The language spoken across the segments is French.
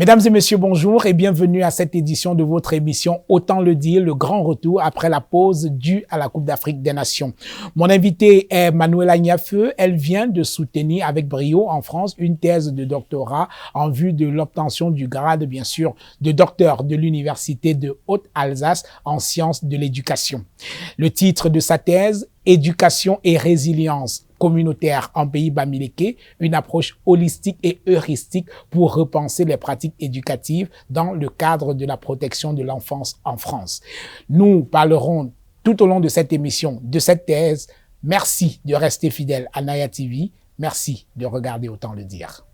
Mesdames et messieurs, bonjour et bienvenue à cette édition de votre émission Autant le dire, le grand retour après la pause due à la Coupe d'Afrique des Nations. Mon invitée est Manuela Niafeu. Elle vient de soutenir avec brio en France une thèse de doctorat en vue de l'obtention du grade, bien sûr, de docteur de l'Université de Haute-Alsace en sciences de l'éducation. Le titre de sa thèse, Éducation et résilience communautaire en pays bamileke, une approche holistique et heuristique pour repenser les pratiques éducatives dans le cadre de la protection de l'enfance en France. Nous parlerons tout au long de cette émission de cette thèse. Merci de rester fidèle à Naya TV. Merci de regarder Autant le dire.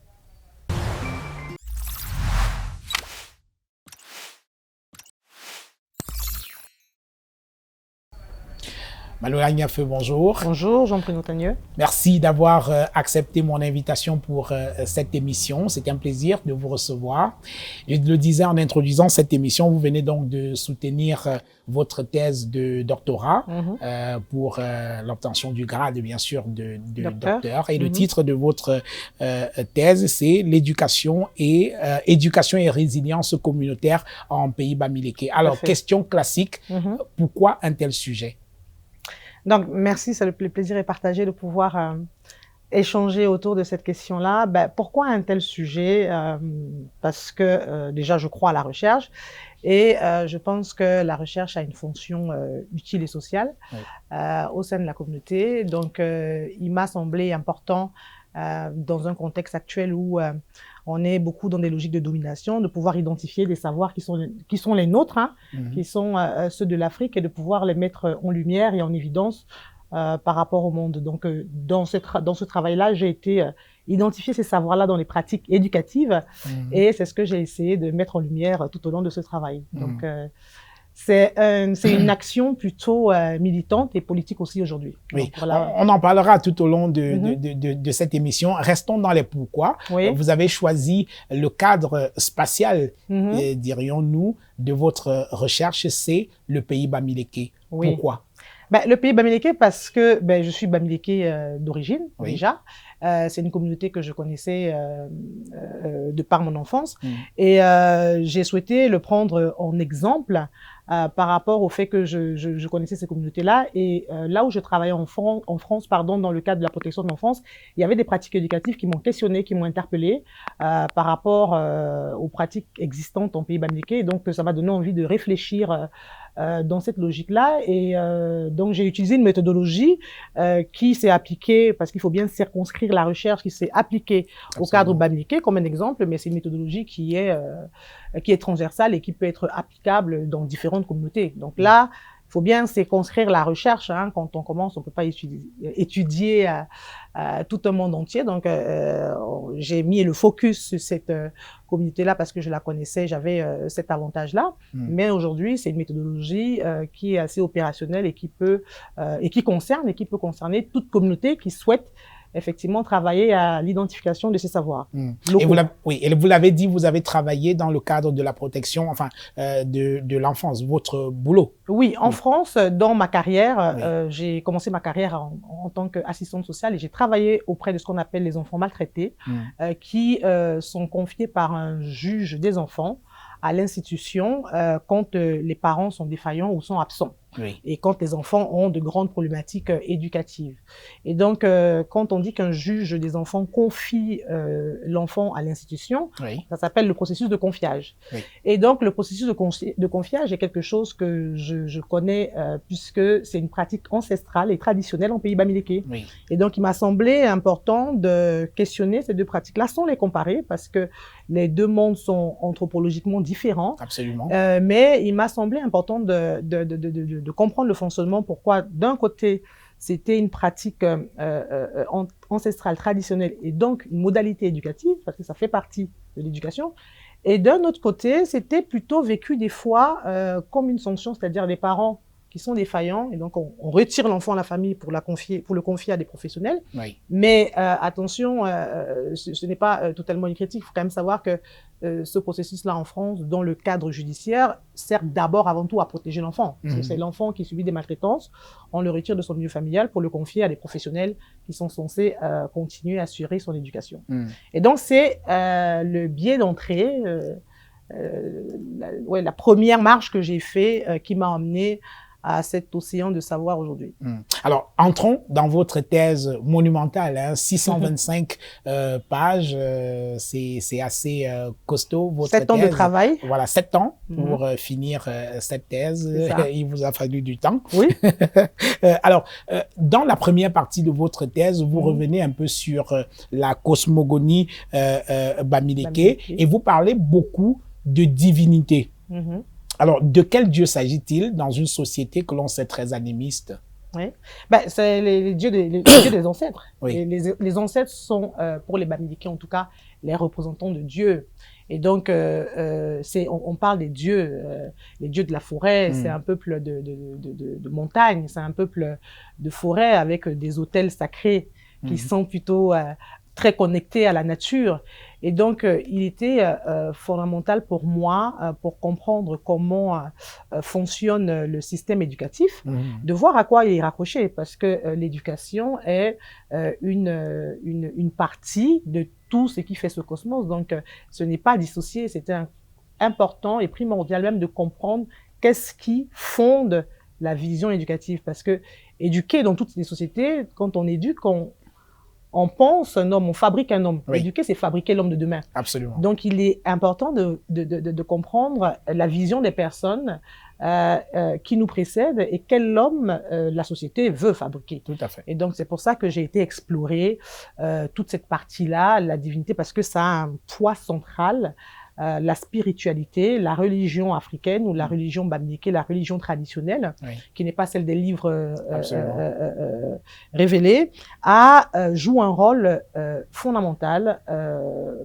Manuela Niafeu, bonjour. Bonjour, Jean-Pierre Montagneux. Merci d'avoir accepté mon invitation pour cette émission. C'est un plaisir de vous recevoir. Je le disais en introduisant cette émission, vous venez donc de soutenir votre thèse de doctorat pour l'obtention du grade, bien sûr, de docteur. Et le titre de votre thèse, c'est l'éducation et résilience communautaire en pays bamileke. Alors, question classique, pourquoi un tel sujet? Donc, merci, le plaisir est partagé de pouvoir échanger autour de cette question-là. Pourquoi un tel sujet? Parce que déjà, je crois à la recherche et je pense que la recherche a une fonction utile et sociale au sein de la communauté. Donc, il m'a semblé important dans un contexte actuel où on est beaucoup dans des logiques de domination, de pouvoir identifier des savoirs qui sont les nôtres, qui sont ceux de l'Afrique, et de pouvoir les mettre en lumière et en évidence par rapport au monde. Donc, dans ce travail-là, j'ai été identifier ces savoirs-là dans les pratiques éducatives, et c'est ce que j'ai essayé de mettre en lumière tout au long de ce travail. Donc, c'est une action plutôt militante et politique aussi aujourd'hui. Oui, voilà. On en parlera tout au long de cette émission. Restons dans les pourquoi. Oui. Vous avez choisi le cadre spatial, dirions-nous, de votre recherche, c'est le pays bamileke. Oui. Pourquoi? Le pays bamileke parce que je suis bamileke d'origine déjà. C'est une communauté que je connaissais de par mon enfance et j'ai souhaité le prendre en exemple par rapport au fait que je connaissais ces communautés-là et là où je travaillais en France, dans le cadre de la protection de l'enfance, il y avait des pratiques éducatives qui m'ont questionné, qui m'ont interpellé par rapport aux pratiques existantes en pays bamileke. Donc ça m'a donné envie de réfléchir dans cette logique-là et donc j'ai utilisé une méthodologie qui s'est appliquée, parce qu'il faut bien circonscrire la recherche, qui s'est appliquée au cadre bamileke comme un exemple, mais c'est une méthodologie qui est transversale et qui peut être applicable dans différentes communautés. Donc là, il faut bien circonscrire la recherche. Quand on commence, on ne peut pas étudier tout un monde entier. Donc, j'ai mis le focus sur cette communauté-là parce que je la connaissais, j'avais cet avantage-là. Mais aujourd'hui, c'est une méthodologie qui est assez opérationnelle et qui peut concerner toute communauté qui souhaite effectivement travailler à l'identification de ces savoirs. Et vous l'avez dit, vous avez travaillé dans le cadre de la protection, de l'enfance, votre boulot. Oui, en France, dans ma carrière, j'ai commencé ma carrière en tant qu'assistante sociale et j'ai travaillé auprès de ce qu'on appelle les enfants maltraités, qui sont confiés par un juge des enfants à l'institution quand les parents sont défaillants ou sont absents. Et quand les enfants ont de grandes problématiques éducatives. Et donc, quand on dit qu'un juge des enfants confie l'enfant à l'institution, ça s'appelle le processus de confiage. Et donc, le processus de confiage est quelque chose que je connais puisque c'est une pratique ancestrale et traditionnelle en pays bamileke. Et donc, il m'a semblé important de questionner ces deux pratiques-là sans les comparer parce que les deux mondes sont anthropologiquement différents. Absolument. Mais il m'a semblé important de comprendre le fonctionnement, pourquoi d'un côté c'était une pratique ancestrale traditionnelle et donc une modalité éducative parce que ça fait partie de l'éducation, et d'un autre côté c'était plutôt vécu des fois comme une sanction, c'est-à-dire des parents qui sont défaillants, et donc on retire l'enfant à la famille pour le confier à des professionnels. Oui. Mais attention, ce n'est pas totalement une critique. Il faut quand même savoir que ce processus-là en France, dans le cadre judiciaire, sert d'abord avant tout à protéger l'enfant. C'est l'enfant qui subit des maltraitances, on le retire de son milieu familial pour le confier à des professionnels qui sont censés continuer à assurer son éducation. Et donc c'est le biais d'entrée, la première marche que j'ai fait qui m'a emmené à cet océan de savoir aujourd'hui. Alors, entrons dans votre thèse monumentale, hein, 625 pages, c'est assez costaud, votre 7 ans thèse. De travail. Voilà, 7 ans pour finir cette thèse. Il vous a fallu du temps. Oui. Alors, dans la première partie de votre thèse, vous revenez un peu sur la cosmogonie Bamileke et vous parlez beaucoup de divinité. Alors, de quel Dieu s'agit-il dans une société que l'on sait très animiste? Oui, c'est les dieux des ancêtres. Oui. Les ancêtres sont, pour les Bamileke en tout cas, les représentants de Dieu. Et donc, on parle des dieux, les dieux de la forêt, c'est un peuple de montagne, c'est un peuple de forêt avec des autels sacrés qui sont plutôt très connectés à la nature. Et donc, il était fondamental pour moi, pour comprendre comment fonctionne le système éducatif, de voir à quoi il est raccroché, parce que l'éducation est une partie de tout ce qui fait ce cosmos. Donc, ce n'est pas dissocié, c'est important et primordial même de comprendre qu'est-ce qui fonde la vision éducative. Parce que éduquer dans toutes les sociétés, quand on éduque, on pense un homme, on fabrique un homme. Oui. Éduquer, c'est fabriquer l'homme de demain. Absolument. Donc, il est important de comprendre la vision des personnes qui nous précèdent et quel homme la société veut fabriquer. Tout à fait. Et donc, c'est pour ça que j'ai été explorer toute cette partie-là, la divinité, parce que ça a un poids central. La spiritualité, la religion africaine ou la religion bamileke, la religion traditionnelle, qui n'est pas celle des livres révélés, joue un rôle fondamental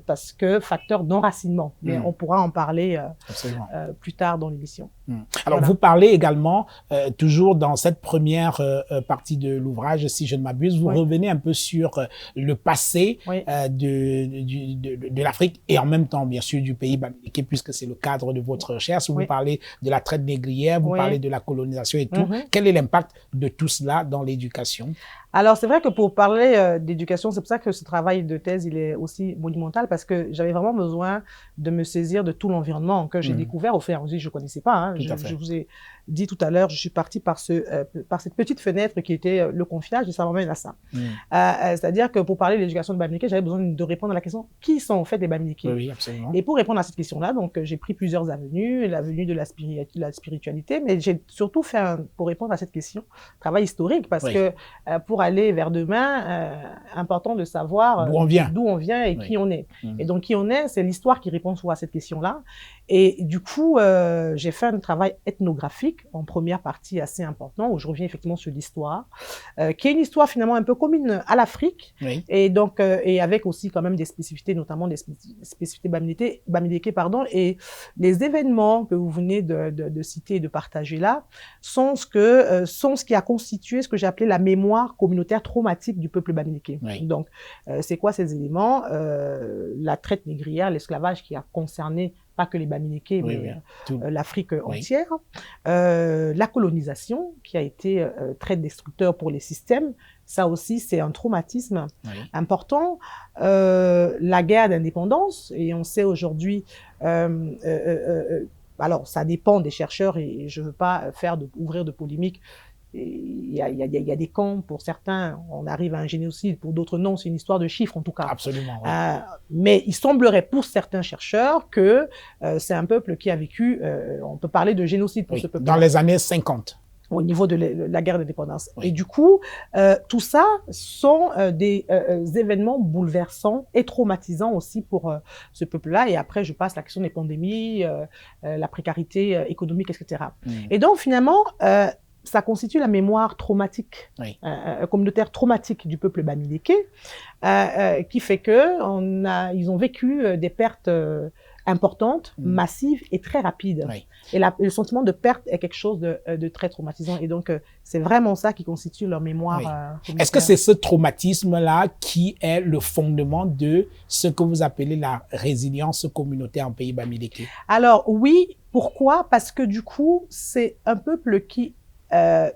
parce que facteur d'enracinement. Mais on pourra en parler plus tard dans l'émission. Alors, vous parlez également, toujours dans cette première partie de l'ouvrage, si je ne m'abuse, vous revenez un peu sur le passé de l'Afrique et en même temps, bien sûr, du pays bamileke, puisque c'est le cadre de votre recherche. Vous parlez de la traite négrière, vous parlez de la colonisation et tout. Quel est l'impact de tout cela dans l'éducation? Alors, c'est vrai que pour parler d'éducation, c'est pour ça que ce travail de thèse, il est aussi monumental, parce que j'avais vraiment besoin de me saisir de tout l'environnement que j'ai découvert au fur et à mesure. Je ne connaissais pas. Hein. Je vous ai dit tout à l'heure, je suis partie par cette petite fenêtre qui était le confiage, et ça m'emmène à ça. C'est-à-dire que pour parler de l'éducation de Bamileke, j'avais besoin de répondre à la question, qui sont en fait les Bamileke? Oui, absolument. Et pour répondre à cette question-là, donc j'ai pris plusieurs avenues, l'avenue de la spiritualité, mais j'ai surtout fait, pour répondre à cette question, un travail historique, parce que pour aller vers demain, important de savoir d'où on vient et qui on est. Et donc, qui on est, c'est l'histoire qui répond souvent à cette question-là. Et du coup, j'ai fait un travail ethnographique en première partie assez important, où je reviens effectivement sur l'histoire, qui est une histoire finalement un peu commune à l'Afrique, et donc et avec aussi quand même des spécificités, notamment des spécificités bamileke, pardon, et les événements que vous venez de citer et de partager là sont ce qui a constitué ce que j'ai appelé la mémoire communautaire traumatique du peuple bamileke. Donc, c'est quoi ces éléments? La traite négrière, l'esclavage qui a concerné pas que les Bamileke, mais l'Afrique entière. La colonisation, qui a été très destructeur pour les systèmes. Ça aussi, c'est un traumatisme important. La guerre d'indépendance, et on sait aujourd'hui... alors, ça dépend des chercheurs, et je ne veux pas ouvrir de polémique. Il y a des camps, pour certains, on arrive à un génocide, pour d'autres non, c'est une histoire de chiffres en tout cas. Absolument. Mais il semblerait pour certains chercheurs que c'est un peuple qui a vécu, on peut parler de génocide pour ce peuple. Dans les années 50. Au niveau de la guerre d'indépendance. Et du coup, tout ça sont des événements bouleversants et traumatisants aussi pour ce peuple-là. Et après, je passe à la question des pandémies, la précarité économique, etc. Et donc, finalement, ça constitue la mémoire traumatique, communautaire traumatique du peuple bamileke, qui fait que ils ont vécu des pertes importante, massive et très rapide. Oui. Et le sentiment de perte est quelque chose de très traumatisant. Et donc, c'est vraiment ça qui constitue leur mémoire. Oui. Est-ce que c'est ce traumatisme-là qui est le fondement de ce que vous appelez la résilience communautaire en Pays Bamileke? Alors oui, pourquoi? Parce que du coup, c'est un peuple qui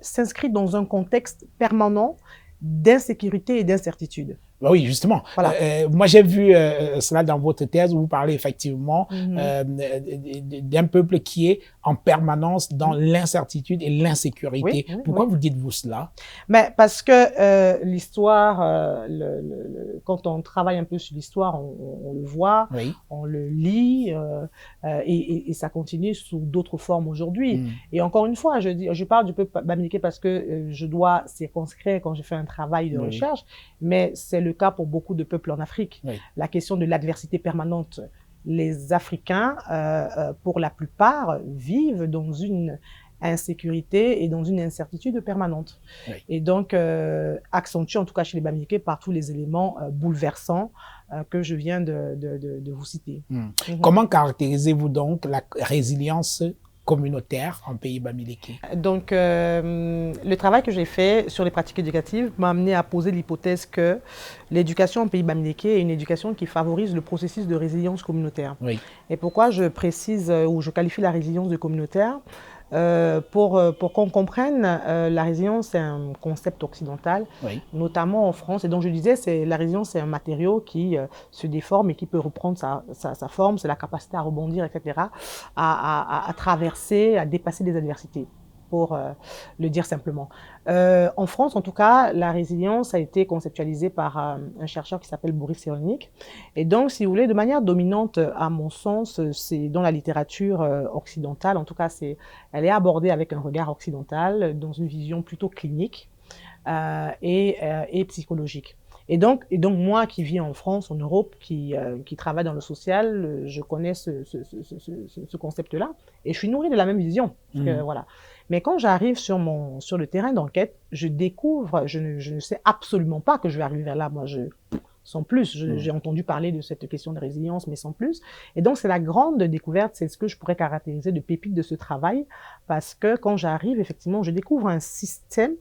s'inscrit dans un contexte permanent d'insécurité et d'incertitude. Oui, justement. Voilà. Moi, j'ai vu cela dans votre thèse où vous parlez effectivement d'un peuple qui est en permanence dans l'incertitude et l'insécurité. Pourquoi vous dites-vous cela? Mais parce que l'histoire, quand on travaille un peu sur l'histoire, on le voit, on le lit, et ça continue sous d'autres formes aujourd'hui. Et encore une fois, je parle du peuple bamileke parce que je dois circonscrire quand je fais un travail de recherche, mais c'est le cas pour beaucoup de peuples en Afrique. La question de l'adversité permanente. Les Africains, pour la plupart, vivent dans une insécurité et dans une incertitude permanente. Et donc, accentue, en tout cas chez les Bamileke, par tous les éléments bouleversants que je viens de vous citer. Comment caractérisez-vous donc la résilience communautaire en Pays Bamileke? Donc, le travail que j'ai fait sur les pratiques éducatives m'a amené à poser l'hypothèse que l'éducation en Pays Bamileke est une éducation qui favorise le processus de résilience communautaire. Et pourquoi je précise ou je qualifie la résilience de communautaire? Pour qu'on comprenne, la résilience c'est un concept occidental, notamment en France. Et donc je disais, la résilience c'est un matériau qui se déforme et qui peut reprendre sa forme, c'est la capacité à rebondir, etc., à traverser, à dépasser des adversités, pour le dire simplement. En France, en tout cas, la résilience a été conceptualisée par un chercheur qui s'appelle Boris Cyrulnik. Et donc, si vous voulez, de manière dominante, à mon sens, c'est dans la littérature occidentale, en tout cas, elle est abordée avec un regard occidental, dans une vision plutôt clinique et psychologique. Et donc moi qui vis en France, en Europe, qui travaille dans le social, je connais ce concept-là et je suis nourrie de la même vision. Voilà. Mais quand j'arrive sur le terrain d'enquête, je découvre, je ne sais absolument pas que je vais arriver vers là. Moi, sans plus, j'ai entendu parler de cette question de résilience, mais sans plus. Et donc, c'est la grande découverte, c'est ce que je pourrais caractériser de pépite de ce travail, parce que quand j'arrive, effectivement, je découvre un système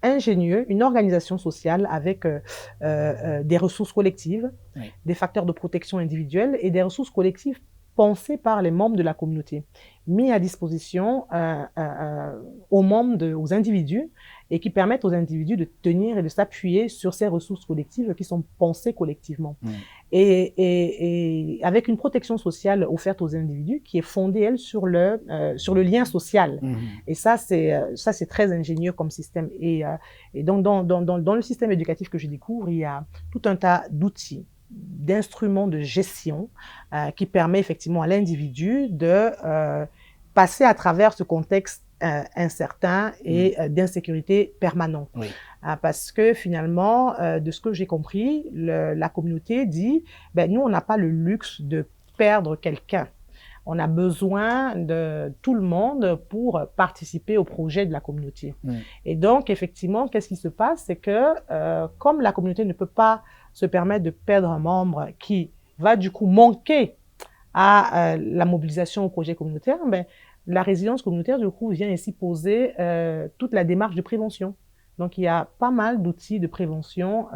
ingénieux, une organisation sociale avec des ressources collectives, des facteurs de protection individuelle et des ressources collectives pensées par les membres de la communauté, mis à disposition aux membres, aux individus, et qui permettent aux individus de tenir et de s'appuyer sur ces ressources collectives qui sont pensées collectivement. Et avec une protection sociale offerte aux individus qui est fondée, elle, sur le lien social. Et ça, c'est très ingénieux comme système. Et donc, dans le système éducatif que je découvre, il y a tout un tas d'outils, d'instruments de gestion qui permet effectivement à l'individu de passer à travers ce contexte incertain et d'insécurité permanente. Parce que finalement, de ce que j'ai compris, la communauté dit, nous, on n'a pas le luxe de perdre quelqu'un. On a besoin de tout le monde pour participer au projet de la communauté. Et donc, effectivement, qu'est-ce qui se passe? C'est que comme la communauté ne peut pas se permettre de perdre un membre qui va du coup manquer à la mobilisation au projet communautaire, la résilience communautaire, du coup, vient ici poser toute la démarche de prévention. Donc, il y a pas mal d'outils de prévention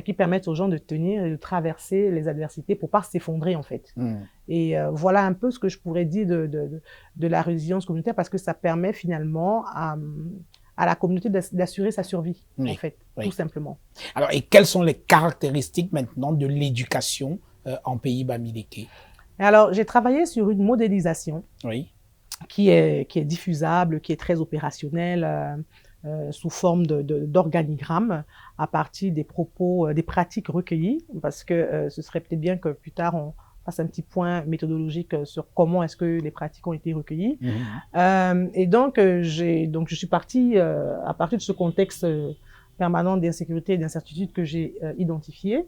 qui permettent aux gens de tenir et de traverser les adversités pour pas s'effondrer, en fait. Et voilà un peu ce que je pourrais dire de la résilience communautaire, parce que ça permet finalement à la communauté d'assurer sa survie, en fait, tout simplement. Alors, et quelles sont les caractéristiques maintenant de l'éducation en Pays Bamileke? Alors, j'ai travaillé sur une modélisation qui est diffusable, qui est très opérationnelle, sous forme d'organigramme à partir des propos, des pratiques recueillies, parce que ce serait peut-être bien que plus tard on fasse un petit point méthodologique sur comment est-ce que les pratiques ont été recueillies. Et donc, je suis partie à partir de ce contexte permanent d'insécurité et d'incertitude que j'ai identifié,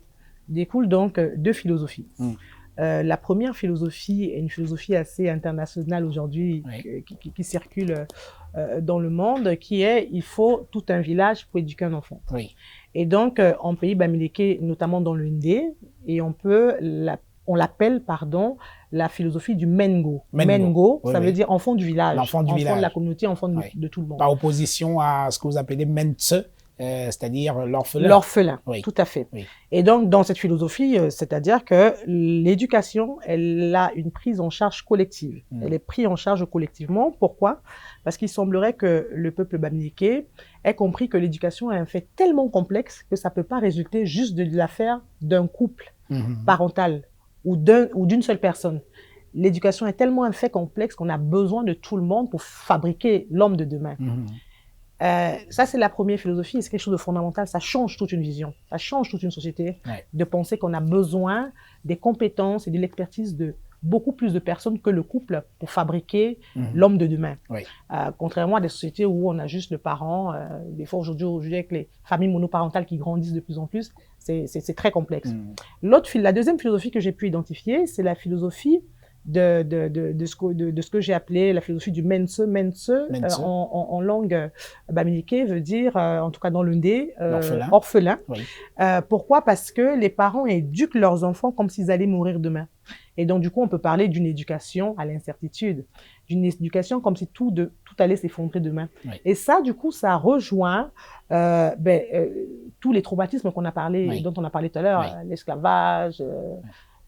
découle donc deux philosophies. La première philosophie est une philosophie assez internationale aujourd'hui qui circule dans le monde, qui est « il faut tout un village pour éduquer un enfant ». Et donc, en Pays Bamileke, notamment dans le Ndé, et on peut on l'appelle, pardon, la philosophie du Mengo. Mengo, ça veut dire enfant du village. L'enfant du village. Enfant de la communauté, enfant de tout le monde. Par opposition à ce que vous appelez Mentse, c'est-à-dire l'orphelin. L'orphelin, tout à fait. Oui. Et donc, dans cette philosophie, c'est-à-dire que l'éducation, elle a une prise en charge collective. Elle est prise en charge collectivement. Pourquoi? Parce qu'il semblerait que le peuple bamileke ait compris que l'éducation est un fait tellement complexe que ça peut pas résulter juste de l'affaire d'un couple parental ou d'une seule personne. L'éducation est tellement un fait complexe qu'on a besoin de tout le monde pour fabriquer l'homme de demain. Ça, c'est la première philosophie, c'est quelque chose de fondamental, ça change toute une vision, ça change toute une société, de penser qu'on a besoin des compétences et de l'expertise de beaucoup plus de personnes que le couple pour fabriquer l'homme de demain. Contrairement à des sociétés où on a juste le parent, des fois aujourd'hui avec les familles monoparentales qui grandissent de plus en plus, c'est très complexe. La deuxième philosophie que j'ai pu identifier, c'est la philosophie de ce que j'ai appelé la philosophie du Mense. Mense. En langue bamileke veut dire, en tout cas dans le Ndé, orphelin. Pourquoi? Parce que les parents éduquent leurs enfants comme s'ils allaient mourir demain. Et donc, du coup, on peut parler d'une éducation à l'incertitude, d'une éducation comme si tout allait s'effondrer demain. Et ça, du coup, ça rejoint tous les traumatismes dont on a parlé tout à l'heure, l'esclavage,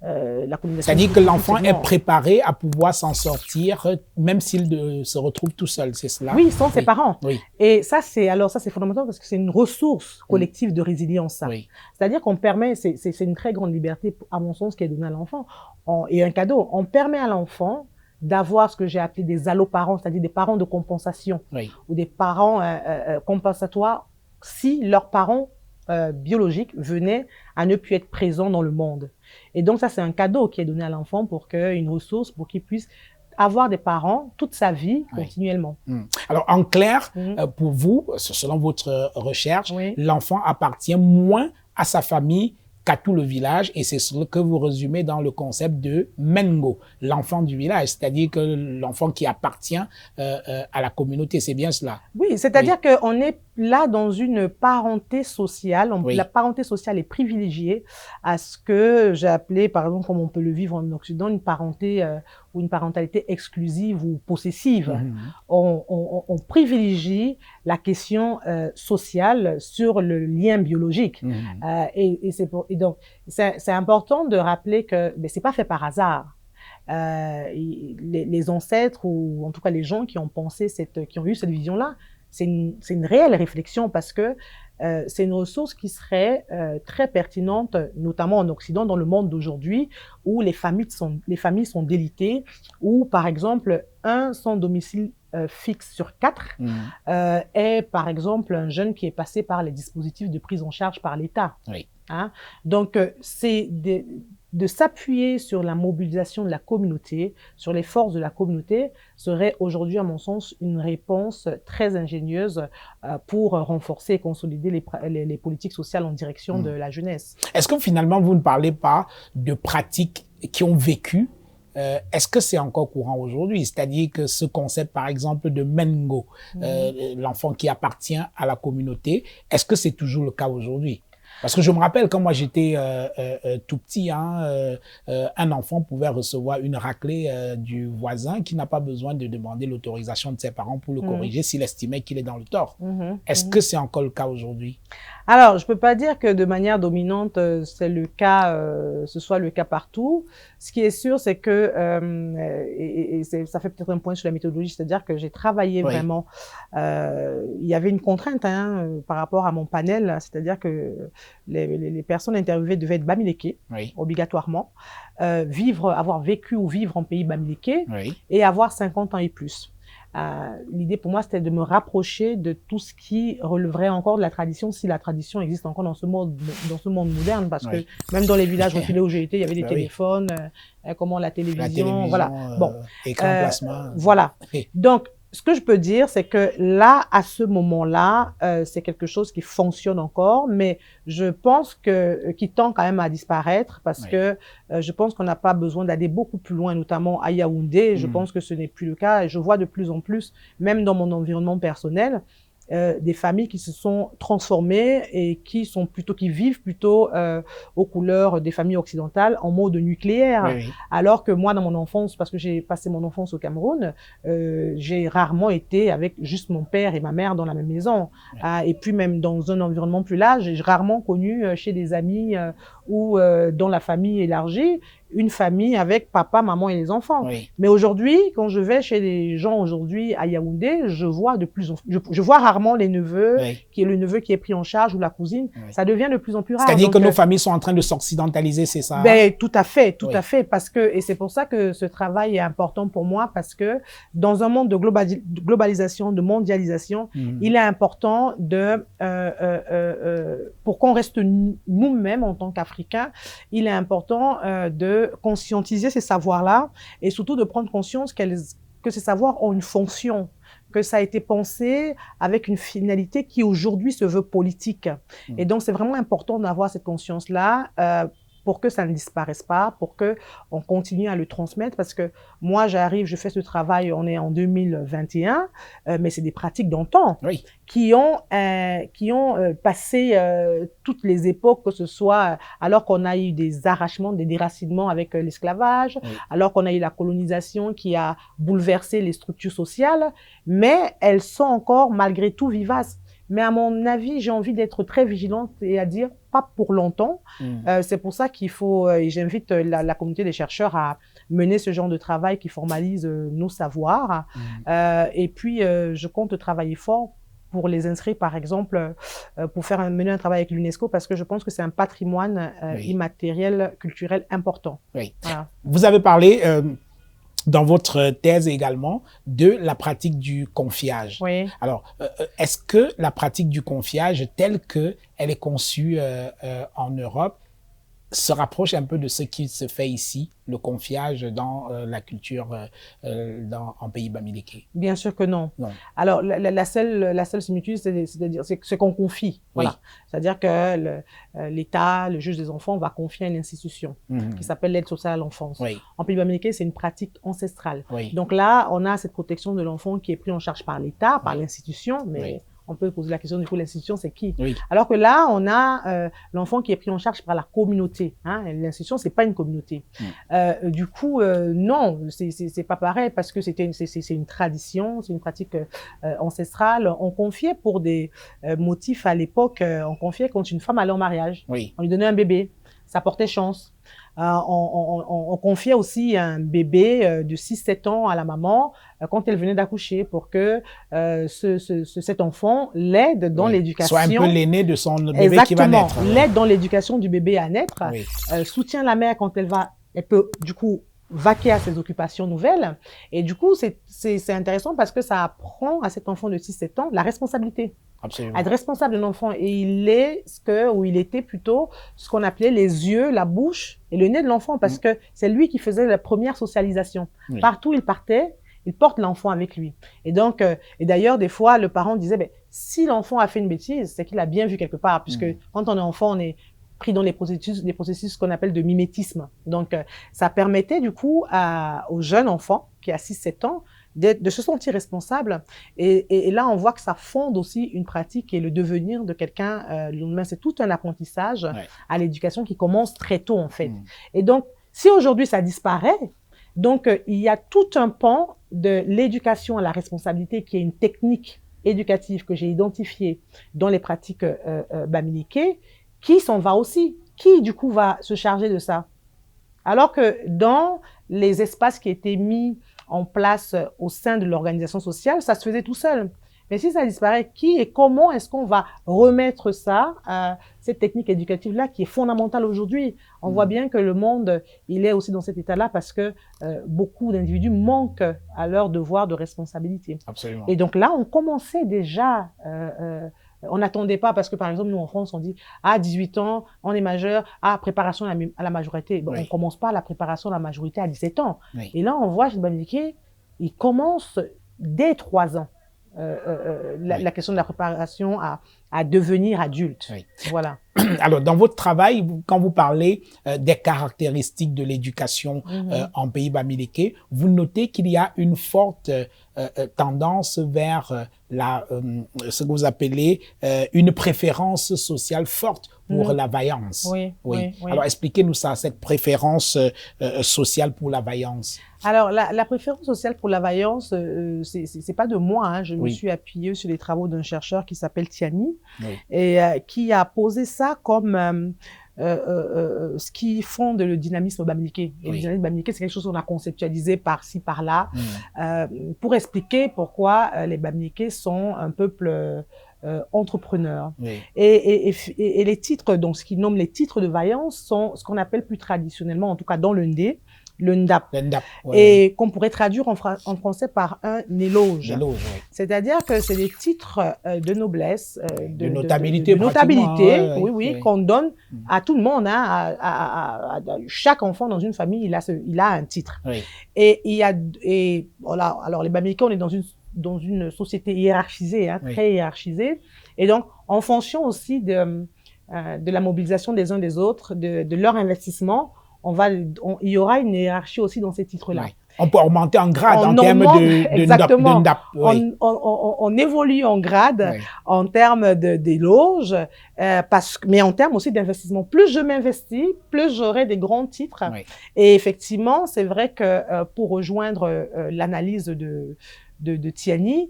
la colonisation. C'est-à-dire que l'enfant est préparé à pouvoir s'en sortir, même s'il se retrouve tout seul, c'est cela? Oui, sans ses parents. Et ça, c'est fondamental parce que c'est une ressource collective de résilience. C'est-à-dire qu'on permet, c'est une très grande liberté, à mon sens, qui est donnée à l'enfant. Et un cadeau, on permet à l'enfant d'avoir ce que j'ai appelé des alloparents, c'est-à-dire des parents de compensation, ou des parents compensatoires si leurs parents biologiques venaient à ne plus être présents dans le monde. Et donc ça, c'est un cadeau qui est donné à l'enfant une ressource pour qu'il puisse avoir des parents toute sa vie continuellement. Alors en clair, pour vous, selon votre recherche, l'enfant appartient moins à sa famille qu'à tout le village, et c'est ce que vous résumez dans le concept de Mengo, l'enfant du village, c'est-à-dire que l'enfant qui appartient à la communauté, c'est bien cela? Oui, c'est-à-dire qu'on est là dans une parenté sociale. La parenté sociale est privilégiée à ce que j'ai appelé, par exemple, comme on peut le vivre en Occident, une parenté ou une parentalité exclusive ou possessive. On privilégie la question sociale sur le lien biologique. Donc, c'est important de rappeler que c'est pas fait par hasard. Les ancêtres, ou en tout cas les gens qui ont pensé qui ont eu cette vision-là, c'est une réelle réflexion parce que c'est une ressource qui serait très pertinente, notamment en Occident, dans le monde d'aujourd'hui, où les familles sont délitées, où par exemple un sans domicile fixe sur 4 est par exemple un jeune qui est passé par les dispositifs de prise en charge par l'État. Donc c'est de s'appuyer sur la mobilisation de la communauté, sur les forces de la communauté, serait aujourd'hui, à mon sens, une réponse très ingénieuse pour renforcer et consolider les politiques sociales en direction de la jeunesse. Est-ce que finalement, vous ne parlez pas de pratiques qui ont vécu? Est-ce que c'est encore courant aujourd'hui? C'est-à-dire que ce concept, par exemple, de Mengo, l'enfant qui appartient à la communauté, est-ce que c'est toujours le cas aujourd'hui? Parce que je me rappelle, quand moi j'étais tout petit, un enfant pouvait recevoir une raclée du voisin qui n'a pas besoin de demander l'autorisation de ses parents pour le corriger s'il estimait qu'il est dans le tort. Est-ce que c'est encore le cas aujourd'hui? Alors, je peux pas dire que de manière dominante, c'est le cas, ce soit le cas partout. Ce qui est sûr, c'est que, ça fait peut-être un point sur la méthodologie, c'est-à-dire que j'ai travaillé vraiment, il y avait une contrainte par rapport à mon panel, c'est-à-dire que les personnes interviewées devaient être bamileke, obligatoirement, avoir vécu ou vivre en pays bamileke, et avoir 50 ans et plus. L'idée pour moi, c'était de me rapprocher de tout ce qui releverait encore de la tradition, si la tradition existe encore dans ce monde moderne, parce que même dans les villages reculés où j'ai été, il y avait des téléphones, comment la télévision, voilà. Écran plasma. Voilà. Donc, ce que je peux dire, c'est que là, à ce moment-là, c'est quelque chose qui fonctionne encore, mais je pense qui tend quand même à disparaître parce que je pense qu'on n'a pas besoin d'aller beaucoup plus loin, notamment à Yaoundé. Je pense que ce n'est plus le cas et je vois de plus en plus, même dans mon environnement personnel, des familles qui se sont transformées et qui vivent plutôt aux couleurs des familles occidentales en mode nucléaire. Oui, oui. Alors que moi, dans mon enfance, parce que j'ai passé mon enfance au Cameroun, j'ai rarement été avec juste mon père et ma mère dans la même maison. Oui. Et puis même dans un environnement plus large, j'ai rarement connu chez des amis ou dans la famille élargie, une famille avec papa, maman et les enfants. Oui. Mais aujourd'hui, quand je vais chez les gens aujourd'hui à Yaoundé, je vois je vois rarement les neveux, Oui. qui est le neveu qui est pris en charge ou la cousine. Oui. Ça devient de plus en plus rare. C'est-à-dire Donc, que nos familles sont en train de s'occidentaliser, c'est ça? ben, tout à fait, Oui. parce que, et c'est pour ça que ce travail est important pour moi, parce que dans un monde de globalisation, de mondialisation, il est important pour qu'on reste nous-mêmes en tant qu'Africains, il est important de conscientiser ces savoirs-là et surtout de prendre conscience que ces savoirs ont une fonction, que ça a été pensé avec une finalité qui aujourd'hui se veut politique. Et donc, c'est vraiment important d'avoir cette conscience-là pour que ça ne disparaisse pas, pour que on continue à le transmettre, parce que moi, je fais ce travail, on est en 2021, mais c'est des pratiques d'antan Oui. qui ont passé toutes les époques, que ce soit alors qu'on a eu des arrachements, des déracinements avec l'esclavage, Oui. alors qu'on a eu la colonisation qui a bouleversé les structures sociales, mais elles sont encore malgré tout vivaces. Mais à mon avis, j'ai envie d'être très vigilante et à dire pas pour longtemps. C'est pour ça qu'il faut, et j'invite la communauté des chercheurs à mener ce genre de travail qui formalise nos savoirs. Et puis, je compte travailler fort pour les inscrire, par exemple, pour mener un travail avec l'UNESCO, parce que je pense que c'est un patrimoine Oui. immatériel, culturel important. Oui. Voilà. Vous avez parlé dans votre thèse également de la pratique du confiage. Oui. Alors, est-ce que la pratique du confiage telle qu'elle est conçue en Europe se rapproche un peu de ce qui se fait ici, le confiage dans la culture en pays bamileke? Bien sûr que non. Non. Alors, la seule similitude, c'est qu'on confie. Voilà. Oui. C'est-à-dire que l'État, le juge des enfants, va confier à une institution qui s'appelle l'aide sociale à l'enfance. Oui. En pays bamileke, c'est une pratique ancestrale. Oui. Donc là, on a cette protection de l'enfant qui est prise en charge par l'État, par Oui. l'institution, mais Oui. on peut poser la question, du coup, l'institution, c'est qui? Oui. Alors que là, on a l'enfant qui est pris en charge par la communauté. Hein? L'institution, c'est pas une communauté. Du coup, non, c'est pas pareil, parce que c'est une tradition, c'est une pratique ancestrale. On confiait pour des motifs à l'époque, on confiait quand une femme allait en mariage. Oui. On lui donnait un bébé, ça portait chance. On confiait aussi un bébé de 6-7 ans à la maman quand elle venait d'accoucher pour que cet enfant l'aide dans l'éducation. Soit un peu l'aîné de son bébé. Exactement, qui va naître. L'aide dans l'éducation du bébé à naître, Oui. soutient la mère quand elle peut du coup vaquer à ses occupations nouvelles. Et du coup, c'est intéressant parce que ça apprend à cet enfant de 6-7 ans la responsabilité. Absolument. À être responsable d'un enfant. Et il était plutôt ce qu'on appelait les yeux, la bouche et le nez de l'enfant, parce que c'est lui qui faisait la première socialisation. Oui. Partout où il partait, il porte l'enfant avec lui. Et donc, et d'ailleurs, des fois, le parent disait, ben, si l'enfant a fait une bêtise, c'est qu'il a bien vu quelque part, puisque quand on est enfant, on est pris dans les processus qu'on appelle de mimétisme. Donc, ça permettait du coup au jeune enfant qui a 6-7 ans de se sentir responsable. Et là, on voit que ça fonde aussi une pratique et le devenir de quelqu'un. C'est tout un apprentissage à l'éducation qui commence très tôt, en fait. Et donc, si aujourd'hui ça disparaît, donc il y a tout un pan de l'éducation à la responsabilité qui est une technique éducative que j'ai identifiée dans les pratiques bamileke, qui s'en va aussi. Qui, du coup, va se charger de ça? Alors que dans les espaces qui étaient mis en place au sein de l'organisation sociale, ça se faisait tout seul. Mais si ça disparaît, qui et comment est-ce qu'on va remettre ça, cette technique éducative-là qui est fondamentale aujourd'hui? On voit bien que le monde, il est aussi dans cet état-là parce que beaucoup d'individus manquent à leur devoir de responsabilité. Absolument. Et donc là, on commençait déjà... on n'attendait pas parce que, par exemple, nous, en France, on dit « à 18 ans, on est majeur, préparation à la majorité ». Bon, on ne commence pas la préparation à la majorité à 17 ans. Oui. Et là, on voit chez Bamileke, il commence dès 3 ans. La question de la préparation à devenir adulte. Oui. Voilà. Alors, dans votre travail, quand vous parlez des caractéristiques de l'éducation en pays bamileke, vous notez qu'il y a une forte tendance vers ce que vous appelez une préférence sociale forte pour la vaillance. Oui, oui. Alors, expliquez-nous ça, cette préférence sociale pour la vaillance. Alors, la préférence sociale pour la vaillance, c'est pas de moi. Hein. Je me suis appuyée sur les travaux d'un chercheur qui s'appelle Tiani et qui a posé ça comme ce qui fonde le dynamisme bamileke. Et le dynamisme bamileke, c'est quelque chose qu'on a conceptualisé par-ci, par-là, pour expliquer pourquoi les bamileke sont un peuple entrepreneurs. Et les titres, donc ce qu'ils nomment les titres de vaillance, sont ce qu'on appelle plus traditionnellement, en tout cas dans le Ndé, le Ndap. Et qu'on pourrait traduire en français par un éloge. C'est-à-dire que c'est des titres de noblesse, de notabilité, qu'on donne à tout le monde. Hein, à chaque enfant dans une famille, il a un titre. Et voilà. Alors les Bamileke, on est dans une société hiérarchisée, hein, très hiérarchisée. Et donc, en fonction aussi de la mobilisation des uns des autres, de leur investissement, il y aura une hiérarchie aussi dans ces titres-là. On peut augmenter en grade en termes de NDAP. On évolue en grade en termes d'éloges, mais en termes aussi d'investissement. Plus je m'investis, plus j'aurai des grands titres. Et effectivement, c'est vrai que pour rejoindre l'analyse de Tiani,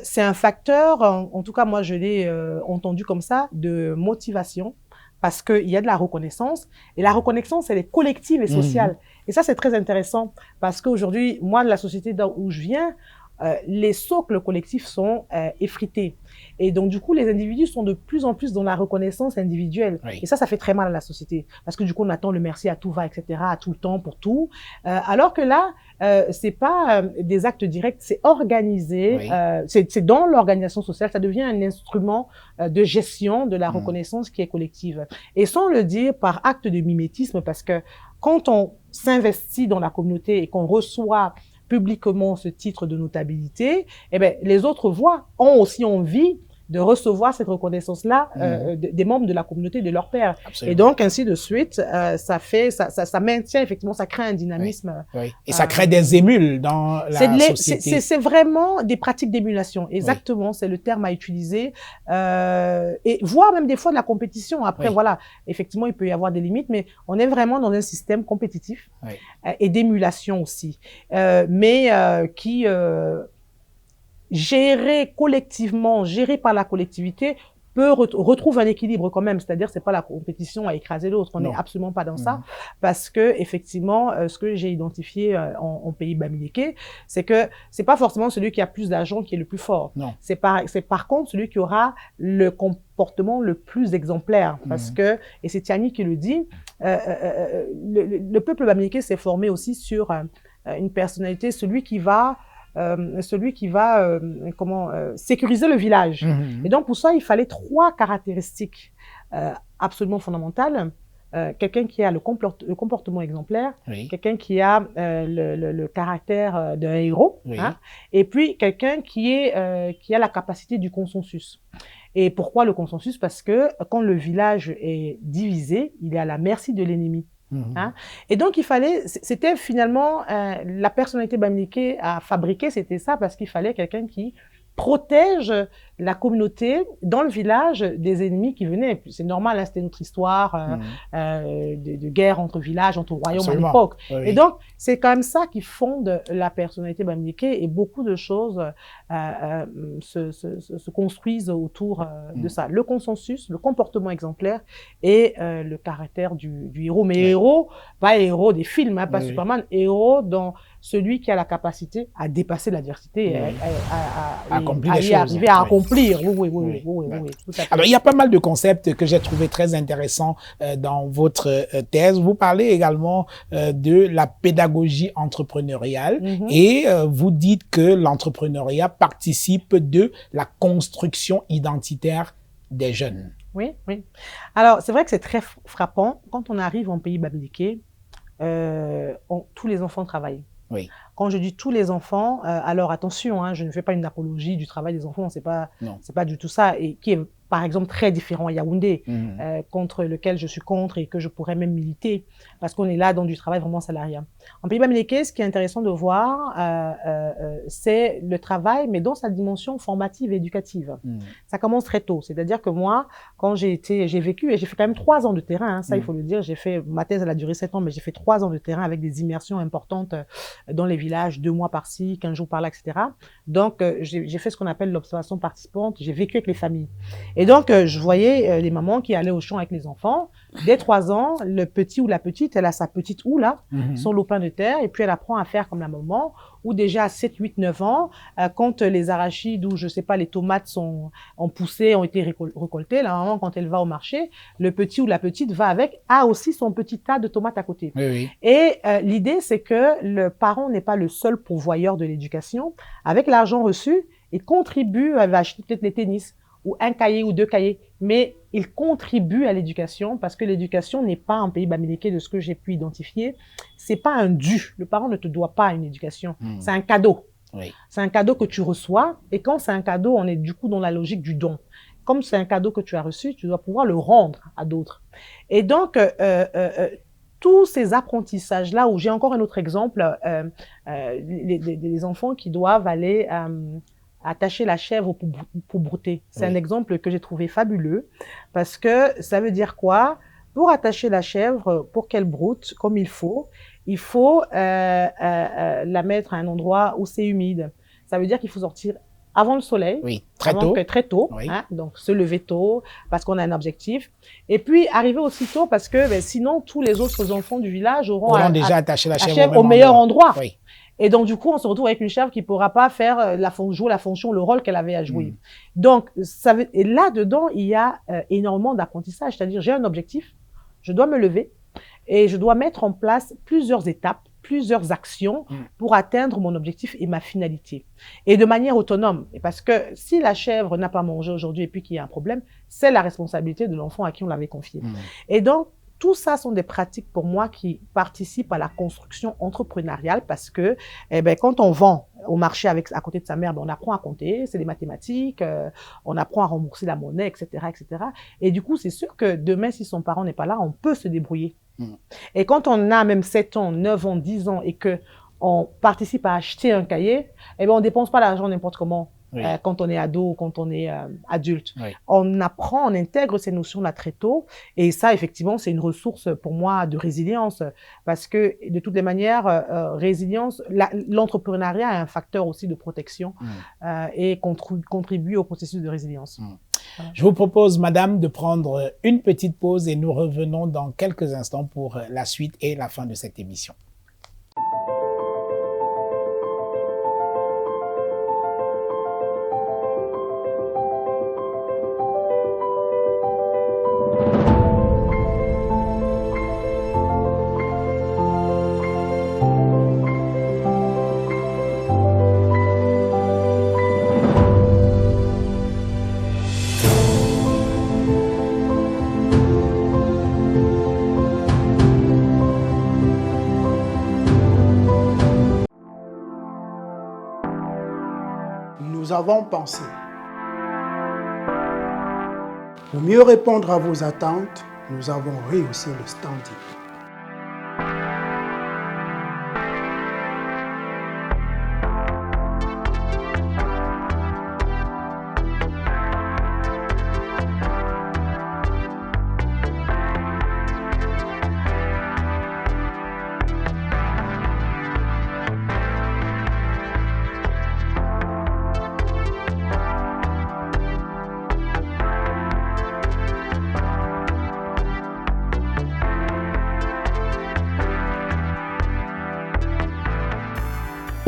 c'est un facteur, en tout cas moi je l'ai entendu comme ça, de motivation, parce qu'il y a de la reconnaissance, et la reconnaissance elle est collective et sociale. Et ça c'est très intéressant, parce qu'aujourd'hui, moi de la société où je viens, les socles collectifs sont effrités. Et donc, du coup, les individus sont de plus en plus dans la reconnaissance individuelle. Et ça fait très mal à la société. Parce que du coup, on attend le merci à tout va, etc., à tout le temps, pour tout. Alors que là, c'est pas des actes directs, c'est organisé. C'est dans l'organisation sociale, ça devient un instrument de gestion de la reconnaissance qui est collective. Et sans le dire par acte de mimétisme, parce que quand on s'investit dans la communauté et qu'on reçoit publiquement ce titre de notabilité, eh ben, les autres ont aussi envie de recevoir cette reconnaissance-là des membres de la communauté, de leur père. Absolument. Et donc, ainsi de suite, ça maintient effectivement, ça crée un dynamisme. Et ça crée des émules dans la société. C'est vraiment des pratiques d'émulation. Exactement, c'est le terme à utiliser. Et voire même des fois de la compétition. Après, voilà, effectivement, il peut y avoir des limites, mais on est vraiment dans un système compétitif et d'émulation aussi. Mais qui géré collectivement, géré par la collectivité, retrouve un équilibre quand même. C'est-à-dire, c'est pas la compétition à écraser l'autre. On n'est absolument pas dans ça. Parce que, effectivement, ce que j'ai identifié en pays bamileke, c'est que c'est pas forcément celui qui a plus d'argent qui est le plus fort. C'est par contre celui qui aura le comportement le plus exemplaire. Parce que, et c'est Tiani qui le dit, le peuple bamileke s'est formé aussi sur une personnalité, celui qui va sécuriser le village. Et donc, pour ça, il fallait 3 caractéristiques absolument fondamentales. Quelqu'un qui a le comportement exemplaire, quelqu'un qui a le caractère d'un héros, hein, et puis quelqu'un qui a la capacité du consensus. Et pourquoi le consensus? Parce que quand le village est divisé, il est à la merci de l'ennemi. Hein? Et donc, c'était finalement la personnalité bamileke à fabriquer, c'était ça, parce qu'il fallait quelqu'un qui protège la communauté dans le village des ennemis qui venaient. C'est normal, hein, c'était notre histoire de guerre entre villages, entre royaumes à l'époque. Et donc, c'est quand même ça qui fonde la personnalité bamileke, et beaucoup de choses se construisent autour de ça. Le consensus, le comportement exemplaire et le caractère du héros. Mais héros, pas héros des films, hein, pas Superman, héros dans celui qui a la capacité à dépasser l'adversité et à y arriver à accomplir. Oui. Alors, il y a pas mal de concepts que j'ai trouvé très intéressants dans votre thèse. Vous parlez également de la pédagogie entrepreneuriale et vous dites que l'entrepreneuriat participe de la construction identitaire des jeunes. Oui. Alors, c'est vrai que c'est très frappant. Quand on arrive en pays bamileke, tous les enfants travaillent. Quand je dis tous les enfants, alors attention, hein, je ne fais pas une apologie du travail des enfants, c'est pas du tout ça, et qui est par exemple, très différent à Yaoundé, contre lequel je suis contre et que je pourrais même militer, parce qu'on est là dans du travail vraiment salariat. En Pays Bamileke, ce qui est intéressant de voir, c'est le travail, mais dans sa dimension formative et éducative. Ça commence très tôt, c'est-à-dire que moi, quand j'ai vécu, et j'ai fait quand même 3 ans de terrain, hein, ça il faut le dire, ma thèse elle a duré 7 ans, mais j'ai fait 3 ans de terrain avec des immersions importantes dans les villages, 2 mois par-ci, 15 jours par-là, etc. Donc, j'ai fait ce qu'on appelle l'observation participante, j'ai vécu avec les familles. Et donc, je voyais les mamans qui allaient au champ avec les enfants. Dès 3 ans, le petit ou la petite, elle a sa petite houe là, son lopin de terre, et puis elle apprend à faire comme la maman. Ou déjà à 7, 8, 9 ans, quand les arachides ou je sais pas, les tomates ont poussé, ont été récoltées, la maman, quand elle va au marché, le petit ou la petite a aussi son petit tas de tomates à côté. Oui, oui. Et l'idée, c'est que le parent n'est pas le seul pourvoyeur de l'éducation. Avec l'argent reçu, il contribue, elle va acheter peut-être les tennis, ou un cahier ou 2 cahiers, mais il contribue à l'éducation parce que l'éducation n'est pas en Pays Bamileke, de ce que j'ai pu identifier, c'est pas un dû. Le parent ne te doit pas une éducation, c'est un cadeau. Oui. C'est un cadeau que tu reçois, et quand c'est un cadeau, on est du coup dans la logique du don. Comme c'est un cadeau que tu as reçu, tu dois pouvoir le rendre à d'autres. Et donc, tous ces apprentissages-là, où j'ai encore un autre exemple, les enfants qui doivent aller attacher la chèvre pour brouter. C'est un exemple que j'ai trouvé fabuleux, parce que ça veut dire quoi? Pour attacher la chèvre, pour qu'elle broute comme il faut la mettre à un endroit où c'est humide. Ça veut dire qu'il faut sortir avant le soleil. Oui, très tôt. Oui. Hein, donc se lever tôt, parce qu'on a un objectif. Et puis arriver aussi tôt, parce que sinon, tous les autres enfants du village auront déjà attaché la chèvre au meilleur endroit. Oui. Et donc, du coup, on se retrouve avec une chèvre qui pourra pas faire jouer la fonction, le rôle qu'elle avait à jouer. Donc, et là-dedans, il y a énormément d'apprentissage. C'est-à-dire, j'ai un objectif, je dois me lever et je dois mettre en place plusieurs étapes, plusieurs actions pour atteindre mon objectif et ma finalité. Et de manière autonome. Parce que si la chèvre n'a pas mangé aujourd'hui et puis qu'il y a un problème, c'est la responsabilité de l'enfant à qui on l'avait confié. Et donc, tout ça sont des pratiques pour moi qui participent à la construction entrepreneuriale, parce que quand on vend au marché à côté de sa mère, on apprend à compter, c'est des mathématiques, on apprend à rembourser la monnaie, etc., etc. Et du coup, c'est sûr que demain, si son parent n'est pas là, on peut se débrouiller. Et quand on a même 7 ans, 9 ans, 10 ans et que on participe à acheter un cahier, on dépense pas l'argent n'importe comment. Quand on est ado ou quand on est adulte. On apprend, on intègre ces notions-là très tôt. Et ça, effectivement, c'est une ressource pour moi de résilience. Parce que, de toutes les manières, résilience, l'entrepreneuriat est un facteur aussi de protection et contribue au processus de résilience. Voilà. Je vous propose, madame, de prendre une petite pause et nous revenons dans quelques instants pour la suite et la fin de cette émission. Nous avons pensé. Pour mieux répondre à vos attentes, nous avons rehaussé le standing.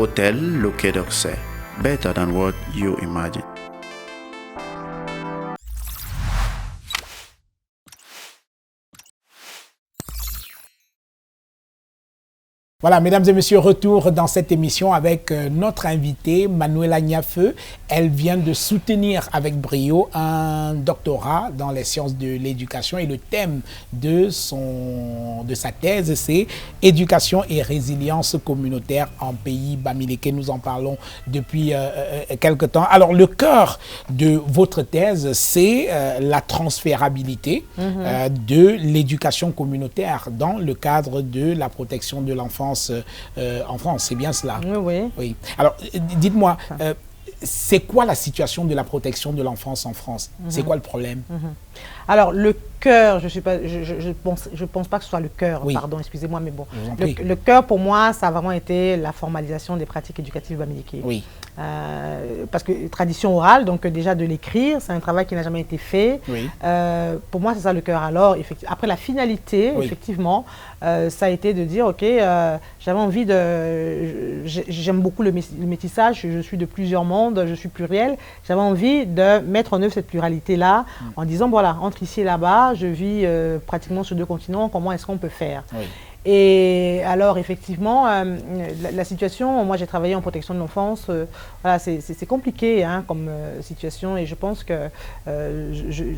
Hotel Le Quai d'Orsay, better than what you imagine. Voilà, mesdames et messieurs, retour dans cette émission avec notre invitée, Manuela Niafeu. Elle vient de soutenir avec brio un doctorat dans les sciences de l'éducation et le thème de sa thèse, c'est « Éducation et résilience communautaire en pays bamileke ». Nous en parlons depuis quelque temps. Alors, le cœur de votre thèse, c'est la transférabilité de l'éducation communautaire dans le cadre de la protection de l'enfance en France, c'est bien cela? Oui. Oui. Alors, dites-moi, c'est quoi la situation de la protection de l'enfance en France? C'est quoi le problème? Alors, le cœur, je pense pas que ce soit le cœur, pardon, excusez-moi, mais bon. Le cœur, pour moi, ça a vraiment été la formalisation des pratiques éducatives bamileke. Oui. Parce que tradition orale, donc déjà de l'écrire, c'est un travail qui n'a jamais été fait. Oui. Pour moi, c'est ça le cœur. Alors, après la finalité, effectivement, ça a été de dire, ok, j'avais envie de... J'aime beaucoup le métissage, je suis de plusieurs mondes, je suis pluriel. J'avais envie de mettre en œuvre cette pluralité-là en disant, voilà, entre ici et là-bas, je vis pratiquement sur 2 continents, comment est-ce qu'on peut faire? Oui. Et alors, effectivement, la situation, moi j'ai travaillé en protection de l'enfance, voilà, c'est compliqué comme situation et je pense que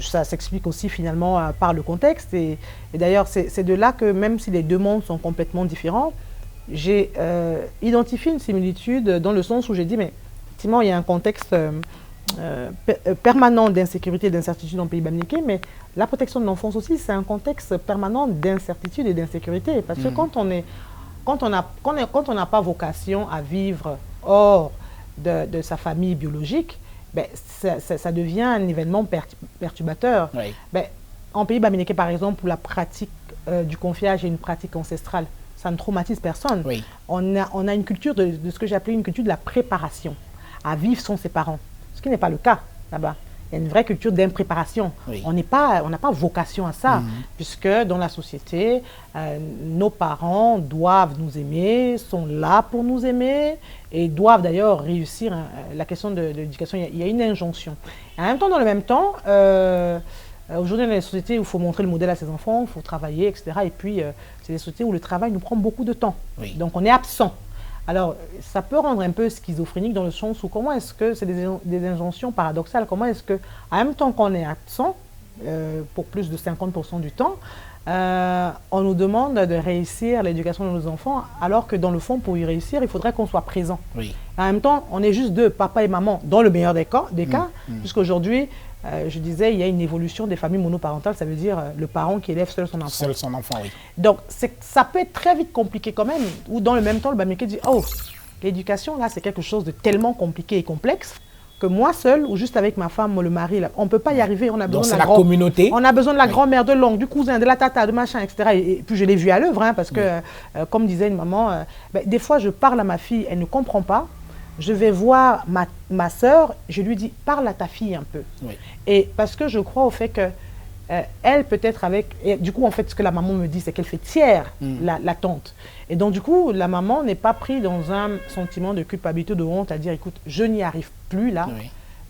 ça s'explique aussi finalement par le contexte. Et d'ailleurs, c'est de là que même si les 2 mondes sont complètement différents, j'ai identifié une similitude dans le sens où j'ai dit, mais effectivement, il y a un contexte permanent d'insécurité et d'incertitude dans le pays bamileke, mais la protection de l'enfance aussi, c'est un contexte permanent d'incertitude et d'insécurité. Parce que quand on n'a pas vocation à vivre hors de sa famille biologique, ben, ça devient un événement perturbateur. Oui. Ben, en pays bamileke, par exemple, où la pratique du confiage est une pratique ancestrale, ça ne traumatise personne. Oui. On a une culture de ce que j'ai appelé une culture de la préparation à vivre sans ses parents. Ce qui n'est pas le cas là-bas. Il y a une vraie culture d'impréparation. Oui. On n'a pas vocation à ça, puisque dans la société, nos parents doivent nous aimer, sont là pour nous aimer, et doivent d'ailleurs réussir la question de l'éducation. Il y a une injonction. Et en même temps, dans le même temps, aujourd'hui, dans les sociétés où il faut montrer le modèle à ses enfants, il faut travailler, etc. Et puis, c'est des sociétés où le travail nous prend beaucoup de temps. Oui. Donc, on est absent. Alors, ça peut rendre un peu schizophrénique dans le sens où comment est-ce que c'est des injonctions paradoxales, comment est-ce que, en même temps qu'on est absent, pour plus de 50% du temps, on nous demande de réussir l'éducation de nos enfants, alors que dans le fond, pour y réussir, il faudrait qu'on soit présent. Oui. En même temps, on est juste 2, papa et maman, dans le meilleur des cas, puisqu'aujourd'hui, je disais, il y a une évolution des familles monoparentales, ça veut dire le parent qui élève seul son enfant. Seul son enfant, oui. Donc, ça peut être très vite compliqué quand même, ou dans le même temps, le bamileke dit, oh, l'éducation, là, c'est quelque chose de tellement compliqué et complexe que moi seul, ou juste avec ma femme, le mari, là, on ne peut pas y arriver. On a besoin de la communauté. On a besoin de la grand-mère, de l'oncle, du cousin, de la tata, de machin, etc. Et puis, je l'ai vu à l'œuvre, parce que, comme disait une maman, des fois, je parle à ma fille, elle ne comprend pas. Je vais voir ma sœur, je lui dis, parle à ta fille un peu. Oui. Et parce que je crois au fait que elle peut être avec... Et du coup, en fait, ce que la maman me dit, c'est qu'elle fait tiers la tante. Et donc, du coup, la maman n'est pas prise dans un sentiment de culpabilité, de honte, à dire, écoute, je n'y arrive plus là,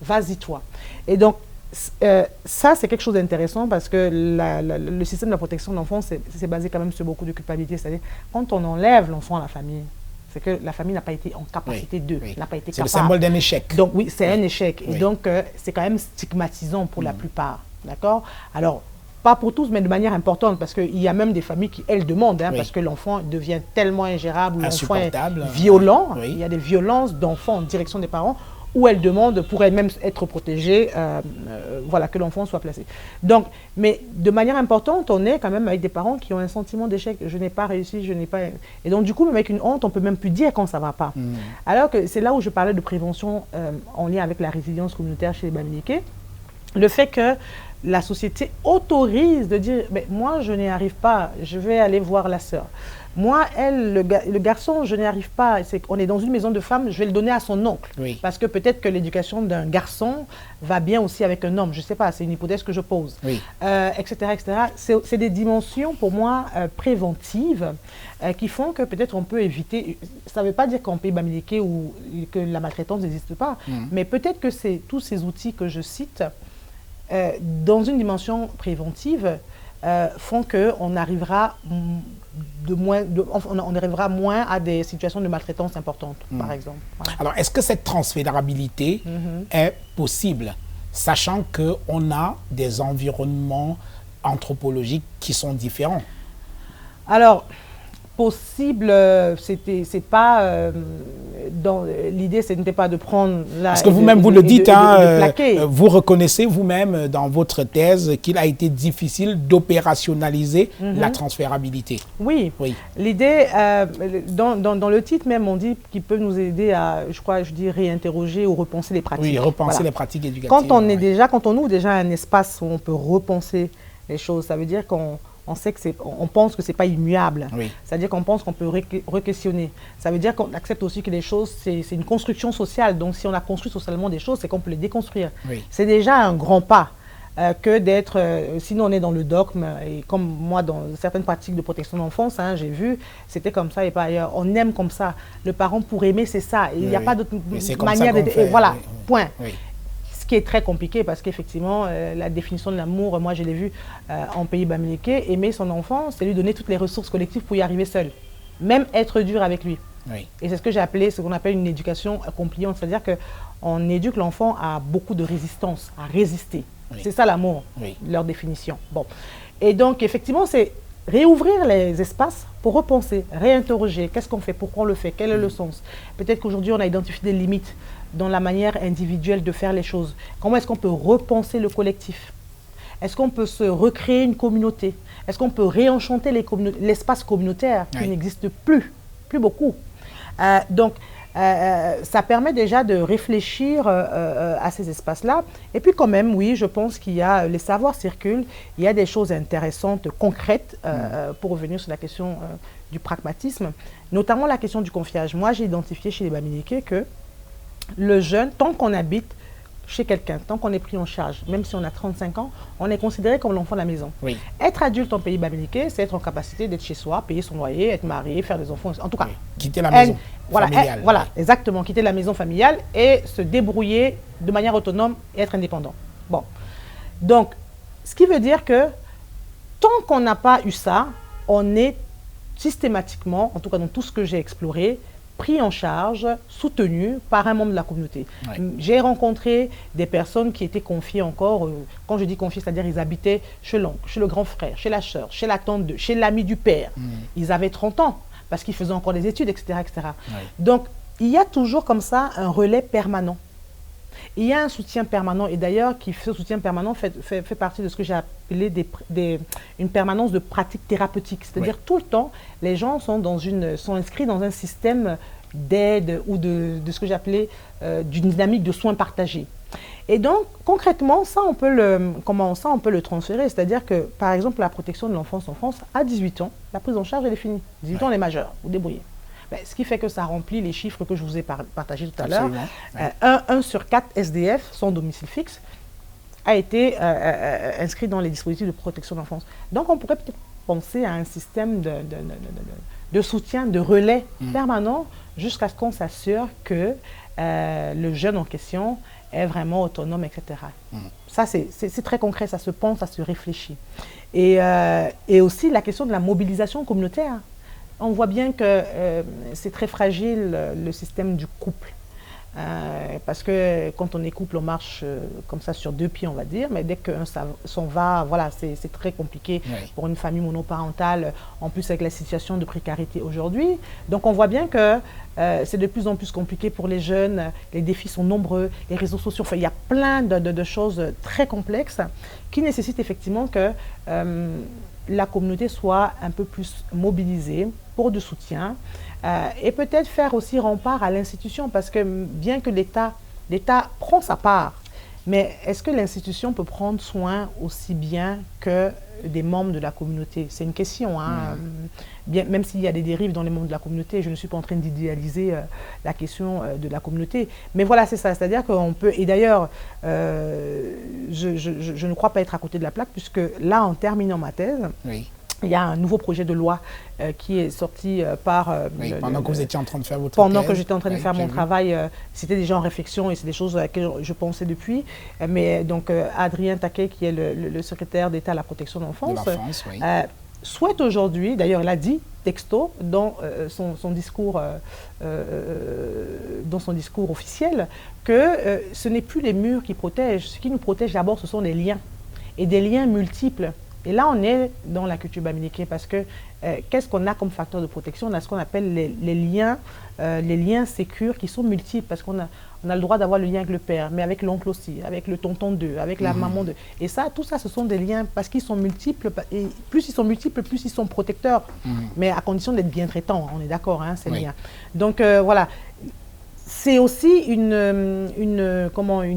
vas-y toi. Et donc, ça, c'est quelque chose d'intéressant parce que le système de la protection de l'enfant, c'est basé quand même sur beaucoup de culpabilité. C'est-à-dire, quand on enlève l'enfant à la famille, c'est que la famille n'a pas été en capacité n'a pas été capable. C'est le symbole d'un échec. Donc oui, c'est un échec. Et donc, c'est quand même stigmatisant pour la plupart. D'accord? Alors, pas pour tous, mais de manière importante, parce qu'il y a même des familles qui, elles, demandent, parce que l'enfant devient tellement ingérable, l'enfant est violent. Il y a des violences d'enfants en direction des parents, où elles demandent pour elles-mêmes être protégées, voilà, que l'enfant soit placé. Donc, mais de manière importante, on est quand même avec des parents qui ont un sentiment d'échec. Je n'ai pas réussi, je n'ai pas... Et donc, du coup, même avec une honte, on peut même plus dire quand ça ne va pas. Alors que c'est là où je parlais de prévention en lien avec la résilience communautaire chez les bamileke. Le fait que la société autorise de dire, mais moi, je n'y arrive pas, je vais aller voir la sœur. Moi, le garçon, je n'y arrive pas. On est dans une maison de femmes, je vais le donner à son oncle. Oui. Parce que peut-être que l'éducation d'un garçon va bien aussi avec un homme. Je ne sais pas, c'est une hypothèse que je pose. Oui. Etc., etc. C'est des dimensions, pour moi, préventives qui font que peut-être on peut éviter... Ça ne veut pas dire qu'en pays bamileke ou que la maltraitance n'existe pas, mais peut-être que c'est tous ces outils que je cite, dans une dimension préventive, font qu'on arrivera on arrivera moins à des situations de maltraitance importantes, par exemple. Voilà. Alors, est-ce que cette transférabilité est possible, sachant qu'on a des environnements anthropologiques qui sont différents? Alors, possible, c'est pas dans l'idée, ce n'était pas de prendre la. Parce que vous-même vous le dites, vous reconnaissez vous-même dans votre thèse qu'il a été difficile d'opérationnaliser la transférabilité. Oui. L'idée, dans le titre même, on dit qu'il peut nous aider à, je dis réinterroger ou repenser les pratiques. Oui, repenser les pratiques éducatives. Quand on ouvre déjà un espace où on peut repenser les choses, ça veut dire on pense que ce n'est pas immuable. C'est-à-dire qu'on pense qu'on peut re-questionner. Ça veut dire qu'on accepte aussi que les choses, c'est une construction sociale. Donc, si on a construit socialement des choses, c'est qu'on peut les déconstruire. C'est déjà un grand pas que d'être... sinon, on est dans le dogme. Et comme moi, dans certaines pratiques de protection de l'enfance, j'ai vu, c'était comme ça et pas ailleurs. On aime comme ça. Le parent, pour aimer, c'est ça. Il n'y a pas d'autre manière de... Voilà, point. Qui est très compliqué parce qu'effectivement, la définition de l'amour, moi je l'ai vu en pays bamileke, aimer son enfant, c'est lui donner toutes les ressources collectives pour y arriver seul, même être dur avec lui. Et c'est ce que j'ai appelé, ce qu'on appelle une éducation compliante, c'est-à-dire qu'on éduque l'enfant à beaucoup de résistance, à résister. C'est ça l'amour, leur définition. Bon. Et donc effectivement, c'est réouvrir les espaces pour repenser, réinterroger, qu'est-ce qu'on fait, pourquoi on le fait, quel est le sens. Peut-être qu'aujourd'hui on a identifié des limites dans la manière individuelle de faire les choses. Comment est-ce qu'on peut repenser le collectif? Est-ce qu'on peut se recréer une communauté? Est-ce qu'on peut réenchanter l'espace communautaire qui n'existe plus beaucoup? Donc, ça permet déjà de réfléchir à ces espaces-là. Et puis quand même, oui, je pense qu'il y a, les savoirs circulent, il y a des choses intéressantes, concrètes, pour revenir sur la question du pragmatisme, notamment la question du confiage. Moi, j'ai identifié chez les Bamileke que le jeune, tant qu'on habite chez quelqu'un, tant qu'on est pris en charge, même si on a 35 ans, on est considéré comme l'enfant de la maison. Être adulte en pays bamileke, c'est être en capacité d'être chez soi, payer son loyer, être marié, faire des enfants. En tout cas, quitter la maison familiale. Voilà, exactement, quitter la maison familiale et se débrouiller de manière autonome et être indépendant. Bon, donc, ce qui veut dire que tant qu'on n'a pas eu ça, on est systématiquement, en tout cas dans tout ce que j'ai exploré, pris en charge, soutenu par un membre de la communauté. J'ai rencontré des personnes qui étaient confiées encore, quand je dis confiées, c'est-à-dire ils habitaient chez l'oncle, chez le grand frère, chez la sœur, chez la tante, chez l'ami du père. Ils avaient 30 ans parce qu'ils faisaient encore des études, etc. etc. Donc, il y a toujours comme ça un relais permanent. Il y a un soutien permanent, et d'ailleurs, ce soutien permanent fait partie de ce que j'ai appelé une permanence de pratique thérapeutique. C'est-à-dire tout le temps, les gens sont inscrits dans un système d'aide ou de ce que j'ai appelé d'une dynamique de soins partagés. Et donc, concrètement, ça, on peut le transférer. C'est-à-dire que, par exemple, la protection de l'enfance en France, à 18 ans, la prise en charge, elle est finie. 18 ans, on est majeur, vous débrouillez. Ce qui fait que ça remplit les chiffres que je vous ai partagés tout à l'heure. 1 sur 4 SDF, sans domicile fixe, a été inscrit dans les dispositifs de protection de l'enfance. Donc, on pourrait peut-être penser à un système de soutien, de relais permanent, jusqu'à ce qu'on s'assure que le jeune en question est vraiment autonome, etc. Ça, c'est très concret, ça se pense, ça se réfléchit. Et aussi la question de la mobilisation communautaire. On voit bien que c'est très fragile le système du couple. Parce que quand on est couple, on marche comme ça sur 2 pieds, on va dire, mais dès qu'un s'en va, voilà, c'est très compliqué pour une famille monoparentale, en plus avec la situation de précarité aujourd'hui. Donc on voit bien que c'est de plus en plus compliqué pour les jeunes, les défis sont nombreux, les réseaux sociaux, enfin, il y a plein de choses très complexes qui nécessitent effectivement que la communauté soit un peu plus mobilisée pour du soutien et peut-être faire aussi rempart à l'institution parce que bien que l'État prend sa part, mais est-ce que l'institution peut prendre soin aussi bien que des membres de la communauté? C'est une question, même s'il y a des dérives dans les membres de la communauté, je ne suis pas en train d'idéaliser la question de la communauté. Mais voilà, c'est ça, c'est-à-dire qu'on peut, et d'ailleurs, je ne crois pas être à côté de la plaque, puisque là, en terminant ma thèse, il y a un nouveau projet de loi qui est sorti par... pendant que vous étiez en train de faire votre Pendant thèse. que j'étais en train de faire mon travail, c'était déjà en réflexion et c'est des choses à laquelle je pensais depuis. Mais donc, Adrien Taquet, qui est le secrétaire d'État à la protection de l'enfance, souhaite aujourd'hui, d'ailleurs il a dit texto dans son discours officiel, que ce n'est plus les murs qui protègent. Ce qui nous protège d'abord, ce sont les liens, et des liens multiples. Et là, on est dans la culture bamileke parce que qu'est-ce qu'on a comme facteur de protection? On a ce qu'on appelle les liens sécures qui sont multiples parce qu'on a le droit d'avoir le lien avec le père, mais avec l'oncle aussi, avec le tonton d'eux, avec la maman d'eux. Et ça, tout ça, ce sont des liens parce qu'ils sont multiples. Et plus ils sont multiples, plus ils sont protecteurs. Mais à condition d'être bien traitants, on est d'accord, hein, ces liens. Donc voilà. C'est aussi une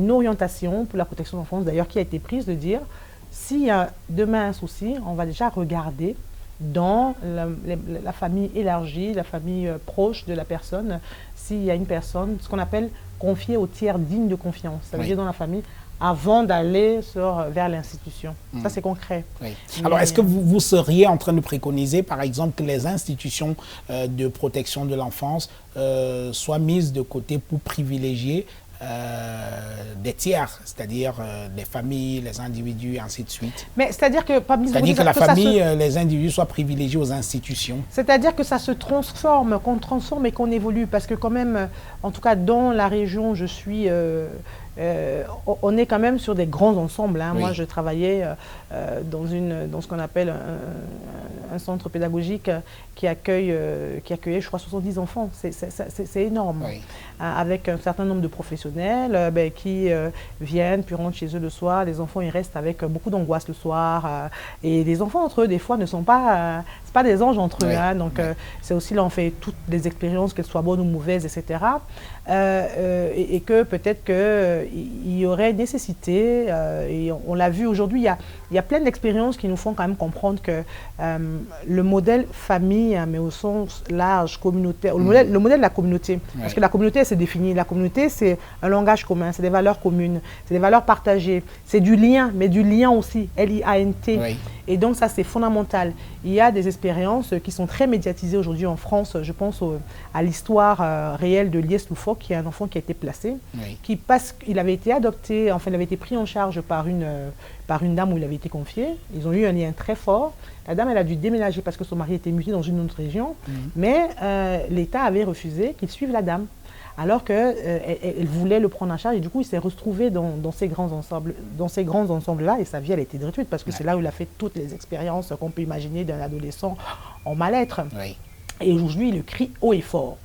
orientation pour la protection de l'enfance, d'ailleurs, qui a été prise de dire, s'il y a demain un souci, on va déjà regarder dans la famille élargie, la famille proche de la personne, s'il y a une personne, ce qu'on appelle confiée au tiers digne de confiance, ça veut dire dans la famille, avant d'aller vers l'institution. Ça, c'est concret. Alors, est-ce que vous seriez en train de préconiser, par exemple, que les institutions de protection de l'enfance soient mises de côté pour privilégier des tiers, c'est-à-dire les familles, les individus, ainsi de suite. Mais c'est-à-dire que la famille, les individus soient privilégiés aux institutions. C'est-à-dire que ça se transforme, qu'on transforme et qu'on évolue, parce que quand même, en tout cas dans la région où je suis, on est quand même sur des grands ensembles. Hein. Moi, je travaillais dans ce qu'on appelle un centre pédagogique qui accueillait, je crois, 70 enfants. C'est énorme. Avec un certain nombre de professionnels qui viennent, puis rentrent chez eux le soir. Les enfants, ils restent avec beaucoup d'angoisse le soir. Et les enfants, entre eux, des fois, ne sont pas... c'est pas des anges entre eux. Hein. Donc, c'est aussi, là, on fait toutes les expériences, qu'elles soient bonnes ou mauvaises, etc. Et que peut-être qu'il y aurait nécessité, et on l'a vu aujourd'hui, il y a plein d'expériences qui nous font quand même comprendre que le modèle famille, mais au sens large, communautaire, le modèle de la communauté, parce que la communauté, c'est défini, la communauté, c'est un langage commun, c'est des valeurs communes, c'est des valeurs partagées, c'est du lien, mais du lien aussi, L-I-A-N-T. Et donc ça, c'est fondamental. Il y a des expériences qui sont très médiatisées aujourd'hui en France. Je pense à l'histoire réelle de Lies Loufoque, qui est un enfant qui a été placé, qui, parce qu'il avait été adopté, enfin il avait été pris en charge par une dame où il avait été confié. Ils ont eu un lien très fort. La dame, elle a dû déménager parce que son mari était muté dans une autre région, mais l'État avait refusé qu'il suive la dame, alors qu'elle voulait le prendre en charge, et du coup, il s'est retrouvé dans ces grands ensembles-là, et sa vie, elle a été détruite, parce que c'est là où il a fait toutes les expériences qu'on peut imaginer d'un adolescent en mal-être. Et aujourd'hui, il le crie haut et fort.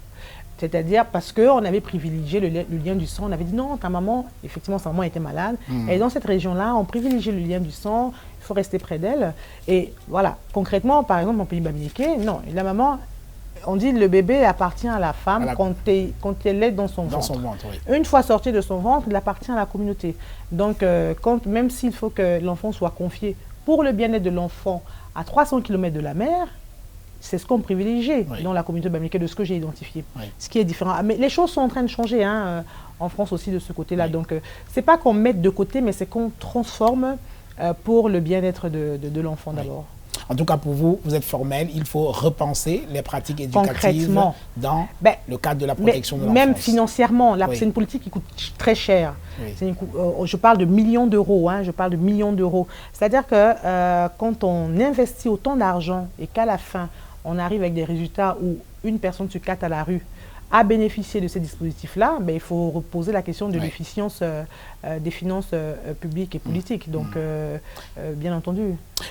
C'est-à-dire parce qu'on avait privilégié le lien du sang, on avait dit non, ta maman, effectivement, sa maman était malade, et dans cette région-là, on privilégiait le lien du sang, il faut rester près d'elle. Et voilà, concrètement, par exemple, en pays bamileke, non, la maman... On dit que le bébé appartient à la femme quand elle est dans son ventre. Une fois sorti de son ventre, il appartient à la communauté. Donc, même s'il faut que l'enfant soit confié pour le bien-être de l'enfant à 300 km de la mère, c'est ce qu'on privilégie dans la communauté bamileke, de ce que j'ai identifié. Ce qui est différent. Mais les choses sont en train de changer en France aussi de ce côté-là. Donc, ce n'est pas qu'on mette de côté, mais c'est qu'on transforme pour le bien-être de l'enfant d'abord. En tout cas, pour vous, vous êtes formel, il faut repenser les pratiques éducatives dans le cadre de la protection de l'enfance. Même financièrement, c'est une politique qui coûte très cher. Je parle de millions d'euros, je parle de millions d'euros. C'est-à-dire que quand on investit autant d'argent et qu'à la fin, on arrive avec des résultats où une personne sur 4 à la rue a bénéficié de ces dispositifs-là, il faut reposer la question de l'efficience des finances publiques et politiques. Donc, bien entendu.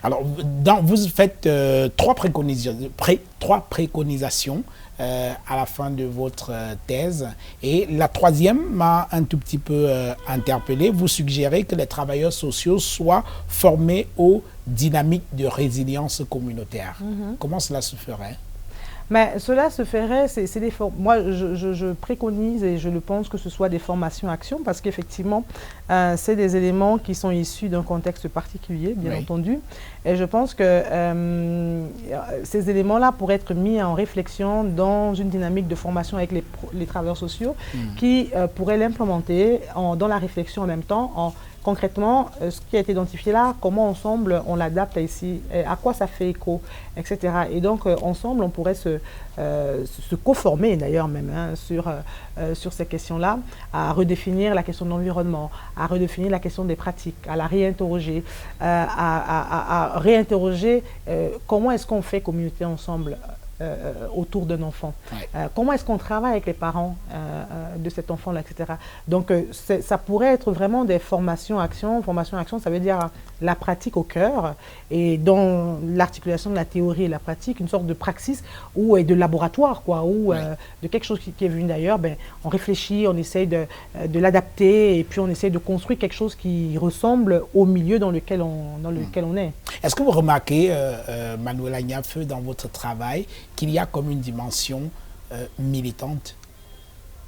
Alors, vous faites trois préconisations à la fin de votre thèse. Et la troisième m'a un tout petit peu interpellé. Vous suggérez que les travailleurs sociaux soient formés aux dynamiques de résilience communautaire. Comment cela se ferait ? Mais cela se ferait, moi je préconise et je le pense que ce soit des formations actions, parce qu'effectivement c'est des éléments qui sont issus d'un contexte particulier, bien entendu, et je pense que ces éléments-là pourraient être mis en réflexion dans une dynamique de formation avec les travailleurs sociaux qui pourraient l'implémenter dans la réflexion en même temps, concrètement, ce qui a été identifié là, comment ensemble on l'adapte ici, à quoi ça fait écho, etc. Et donc, ensemble, on pourrait se conformer d'ailleurs même sur ces questions-là, à redéfinir la question de l'environnement, à redéfinir la question des pratiques, à la réinterroger, à réinterroger comment est-ce qu'on fait communauté ensemble autour d'un enfant. Ouais. Comment est-ce qu'on travaille avec les parents de cet enfant-là, etc. Donc, ça pourrait être vraiment des formations-actions. Formation-action, ça veut dire la pratique au cœur et dans l'articulation de la théorie et la pratique, une sorte de praxis et de laboratoire, quoi, ou de quelque chose qui est venu d'ailleurs, ben, on réfléchit, on essaye de l'adapter et puis on essaye de construire quelque chose qui ressemble au milieu dans lequel on est. Est-ce que vous remarquez, Manuela Niafeu, dans votre travail, qu'il y a comme une dimension militante?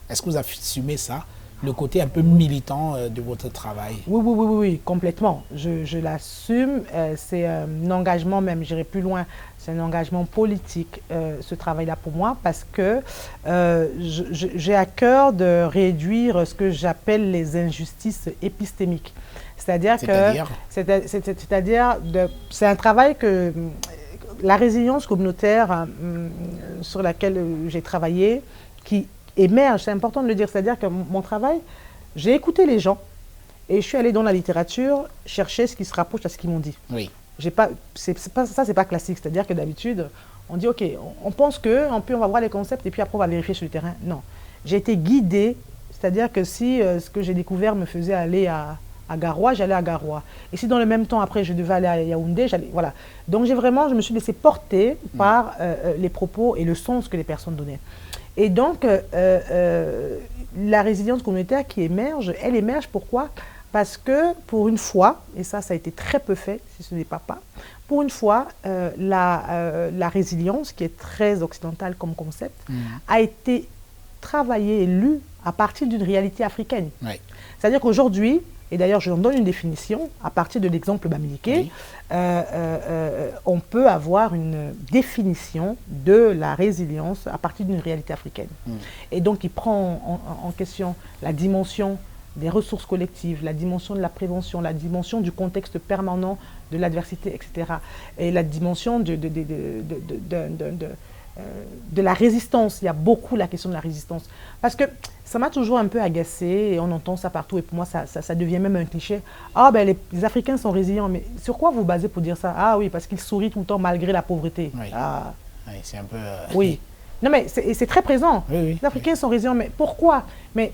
Est-ce que vous assumez ça, le côté un peu militant de votre travail? Oui, complètement. Je l'assume. C'est un engagement même, j'irai plus loin, c'est un engagement politique, ce travail-là pour moi, parce que j'ai à cœur de réduire ce que j'appelle les injustices épistémiques. C'est-à-dire c'est un travail que la résilience communautaire sur laquelle j'ai travaillé, qui émerge, c'est important de le dire, c'est-à-dire que mon travail, j'ai écouté les gens et je suis allée dans la littérature chercher ce qui se rapproche à ce qu'ils m'ont dit. Oui. C'est pas classique, c'est-à-dire que d'habitude, on dit ok, on pense que, on va voir les concepts et puis après on va vérifier sur le terrain. Non, j'ai été guidée, c'est-à-dire que si ce que j'ai découvert me faisait aller à Garoua, j'allais à Garoua. Et si dans le même temps, après, je devais aller à Yaoundé, voilà. Donc, je me suis laissée porter par les propos et le sens que les personnes donnaient. Et donc, la résilience communautaire qui émerge, elle émerge pourquoi? Parce que, pour une fois, et ça a été très peu fait, si ce n'est pas, pour une fois, la résilience, qui est très occidentale comme concept, a été travaillée et lue à partir d'une réalité africaine. Oui. C'est-à-dire qu'aujourd'hui, et d'ailleurs, je vous donne une définition, à partir de l'exemple Bamileke, on peut avoir une définition de la résilience à partir d'une réalité africaine. Et donc, il prend en question la dimension des ressources collectives, la dimension de la prévention, la dimension du contexte permanent de l'adversité, etc. Et la dimension de la résistance. Il y a beaucoup la question de la résistance. Parce que ça m'a toujours un peu agacée et on entend ça partout et pour moi ça devient même un cliché. Ah ben les Africains sont résilients, mais sur quoi vous basez pour dire ça? Ah oui, parce qu'ils sourient tout le temps malgré la pauvreté. Oui, ah. Oui, c'est un peu... Oui, non mais c'est très présent. Oui, les Africains sont résilients, mais pourquoi? Mais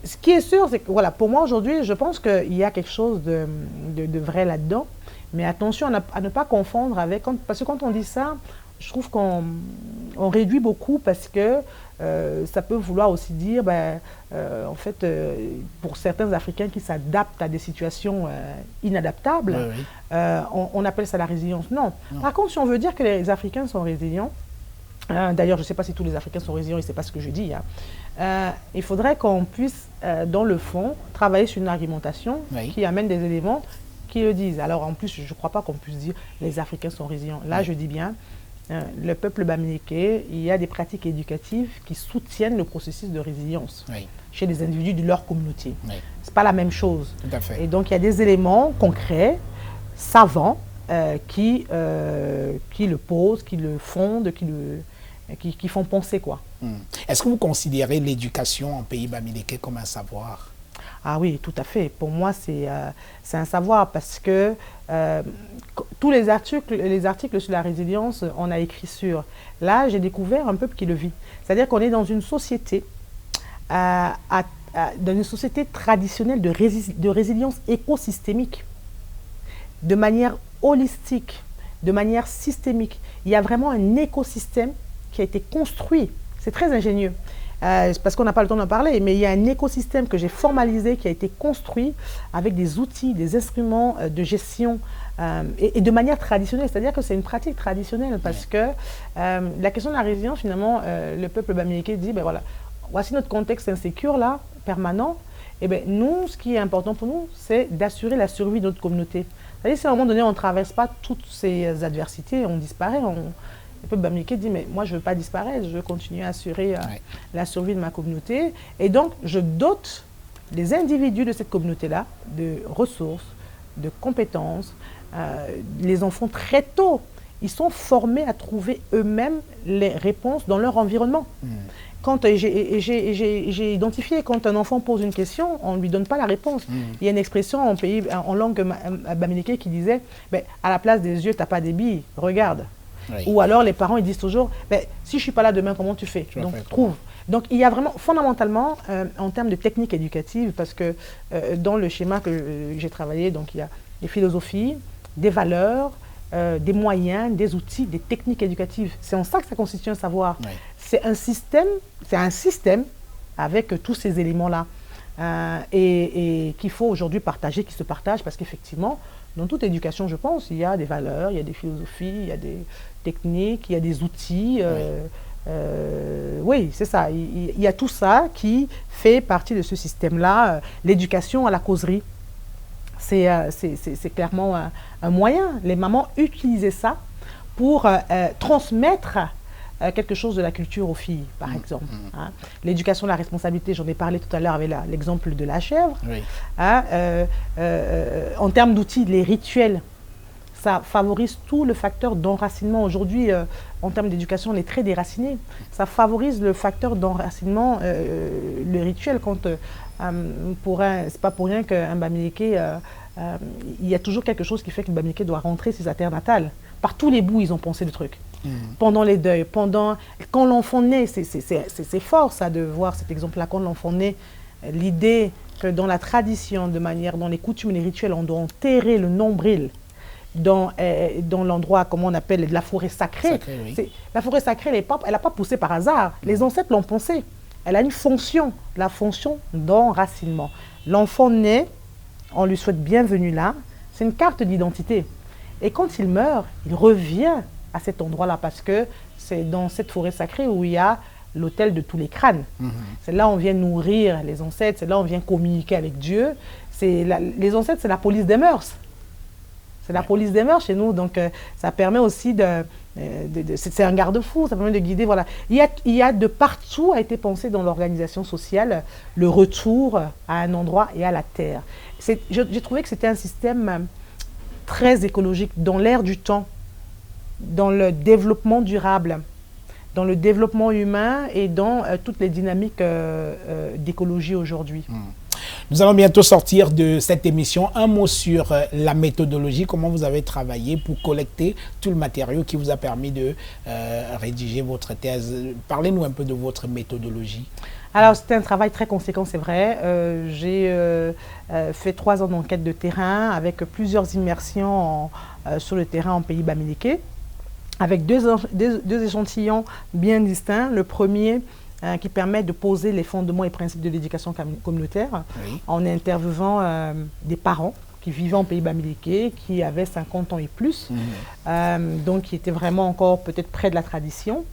ce qui est sûr, c'est que voilà, pour moi aujourd'hui, je pense qu'il y a quelque chose de vrai là-dedans, mais attention à ne pas confondre avec... Parce que quand on dit ça, je trouve qu'on réduit beaucoup parce que ça peut vouloir aussi dire, en fait, pour certains Africains qui s'adaptent à des situations inadaptables, on appelle ça la résilience. Non. Par contre, si on veut dire que les Africains sont résilients, d'ailleurs, je ne sais pas si tous les Africains sont résilients et ce n'est pas ce que je dis, il faudrait qu'on puisse, dans le fond, travailler sur une argumentation qui amène des éléments qui le disent. Alors, en plus, je ne crois pas qu'on puisse dire les Africains sont résilients. Là, je dis bien, le peuple Bamileke, il y a des pratiques éducatives qui soutiennent le processus de résilience chez les individus de leur communauté. Ce n'est pas la même chose. Tout à fait. Et donc, il y a des éléments concrets, savants, qui le posent, qui le fondent, qui font penser, quoi. Est-ce que vous considérez l'éducation en pays Bamileke comme un savoir? Ah oui, tout à fait. Pour moi, c'est un savoir parce que tous les articles sur la résilience, on a écrit sur. Là, j'ai découvert un peuple qui le vit. C'est-à-dire qu'on est dans une société, traditionnelle de résilience écosystémique, de manière holistique, de manière systémique. Il y a vraiment un écosystème qui a été construit. C'est très ingénieux. Parce qu'on n'a pas le temps d'en parler, mais il y a un écosystème que j'ai formalisé, qui a été construit avec des outils, des instruments de gestion et de manière traditionnelle. C'est-à-dire que c'est une pratique traditionnelle parce que la question de la résilience, finalement, le peuple Bamileke dit, ben voilà, voici notre contexte insécure là, permanent. Et ben nous, ce qui est important pour nous, c'est d'assurer la survie de notre communauté. C'est-à-dire si à un moment donné, on ne traverse pas toutes ces adversités, on disparaît, le peuple Bamileke dit, mais moi, je ne veux pas disparaître, je veux continuer à assurer la survie de ma communauté. Et donc, je dote les individus de cette communauté-là, de ressources, de compétences. Les enfants, très tôt, ils sont formés à trouver eux-mêmes les réponses dans leur environnement. Quand j'ai identifié, quand un enfant pose une question, on ne lui donne pas la réponse. Il y a une expression en langue bamileke qui disait à la place des yeux, tu n'as pas des billes, regarde. Oui. Ou alors les parents ils disent toujours si je ne suis pas là demain, comment tu fais? Donc trouve. Donc il y a vraiment, fondamentalement, en termes de techniques éducatives, parce que dans le schéma que j'ai travaillé, donc il y a des philosophies, des valeurs, des moyens, des outils, des techniques éducatives. C'est en ça que ça constitue un savoir. Oui. C'est un système avec tous ces éléments-là et qu'il faut aujourd'hui partager, qui se partagent, parce qu'effectivement, dans toute éducation, je pense, il y a des valeurs, il y a des philosophies, il y a des techniques, il y a des outils. Oui, c'est ça. Il y a tout ça qui fait partie de ce système-là. L'éducation à la causerie, c'est clairement un moyen. Les mamans utilisaient ça pour transmettre quelque chose de la culture aux filles, par exemple. Hein. L'éducation de la responsabilité, j'en ai parlé tout à l'heure avec l'exemple de la chèvre. Oui. Hein, en termes d'outils, les rituels, ça favorise tout le facteur d'enracinement. Aujourd'hui, en termes d'éducation, on est très déraciné. Ça favorise le facteur d'enracinement, le rituel. C'est pas pour rien qu'un bamileke, il y a toujours quelque chose qui fait qu'un bamileke doit rentrer sur sa terre natale. Par tous les bouts, ils ont pensé le truc. Pendant les deuils, quand l'enfant naît, c'est fort ça de voir cet exemple-là. Quand l'enfant naît, l'idée que dans la tradition, dans les coutumes et les rituels, on doit enterrer le nombril dans l'endroit, comment on appelle, de la forêt sacrée. Oui. La forêt sacrée, elle n'a pas poussé par hasard. Les ancêtres l'ont pensé. Elle a une fonction, la fonction d'enracinement. L'enfant naît, on lui souhaite bienvenue là. C'est une carte d'identité. Et quand il meurt, il revient à cet endroit-là, parce que c'est dans cette forêt sacrée où il y a l'autel de tous les crânes. C'est là où on vient nourrir les ancêtres, c'est là où on vient communiquer avec Dieu. Les ancêtres, c'est la police des mœurs. C'est la police des mœurs chez nous, donc ça permet aussi c'est un garde-fou, ça permet de guider, voilà. Il y a de partout, a été pensé dans l'organisation sociale, le retour à un endroit et à la terre. J'ai trouvé que c'était un système très écologique, dans l'ère du temps, dans le développement durable, dans le développement humain et dans toutes les dynamiques d'écologie aujourd'hui. Nous allons bientôt sortir de cette émission. Un mot sur la méthodologie, comment vous avez travaillé pour collecter tout le matériau qui vous a permis de rédiger votre thèse. Parlez-nous un peu de votre méthodologie. Alors, c'était un travail très conséquent, c'est vrai. J'ai fait 3 ans d'enquête de terrain avec plusieurs immersions sur le terrain en pays bamileke, avec deux échantillons bien distincts. Le premier qui permet de poser les fondements et principes de l'éducation communautaire, oui, en interviewant des parents qui vivaient en pays bamileke, qui avaient 50 ans et plus, donc qui étaient vraiment encore peut-être près de la tradition.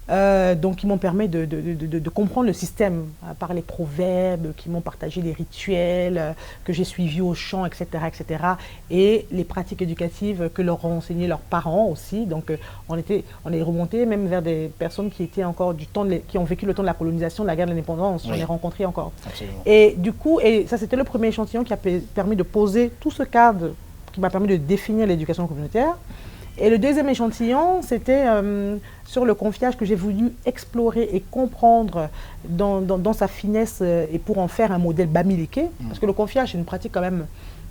Donc, ils m'ont permis de comprendre le système par les proverbes, qui m'ont partagé les rituels que j'ai suivis au champ, etc., etc., et les pratiques éducatives que leur ont enseigné leurs parents aussi. Donc, on est remonté même vers des personnes qui étaient encore qui ont vécu le temps de la colonisation, de la guerre de l'indépendance. Oui. On les rencontrés encore. Absolument. Et du coup, ça c'était le premier échantillon qui a permis de poser tout ce cadre qui m'a permis de définir l'éducation communautaire. Et le deuxième échantillon, c'était sur le confiage que j'ai voulu explorer et comprendre dans sa finesse et pour en faire un modèle bamileke. Parce que le confiage, c'est une pratique quand même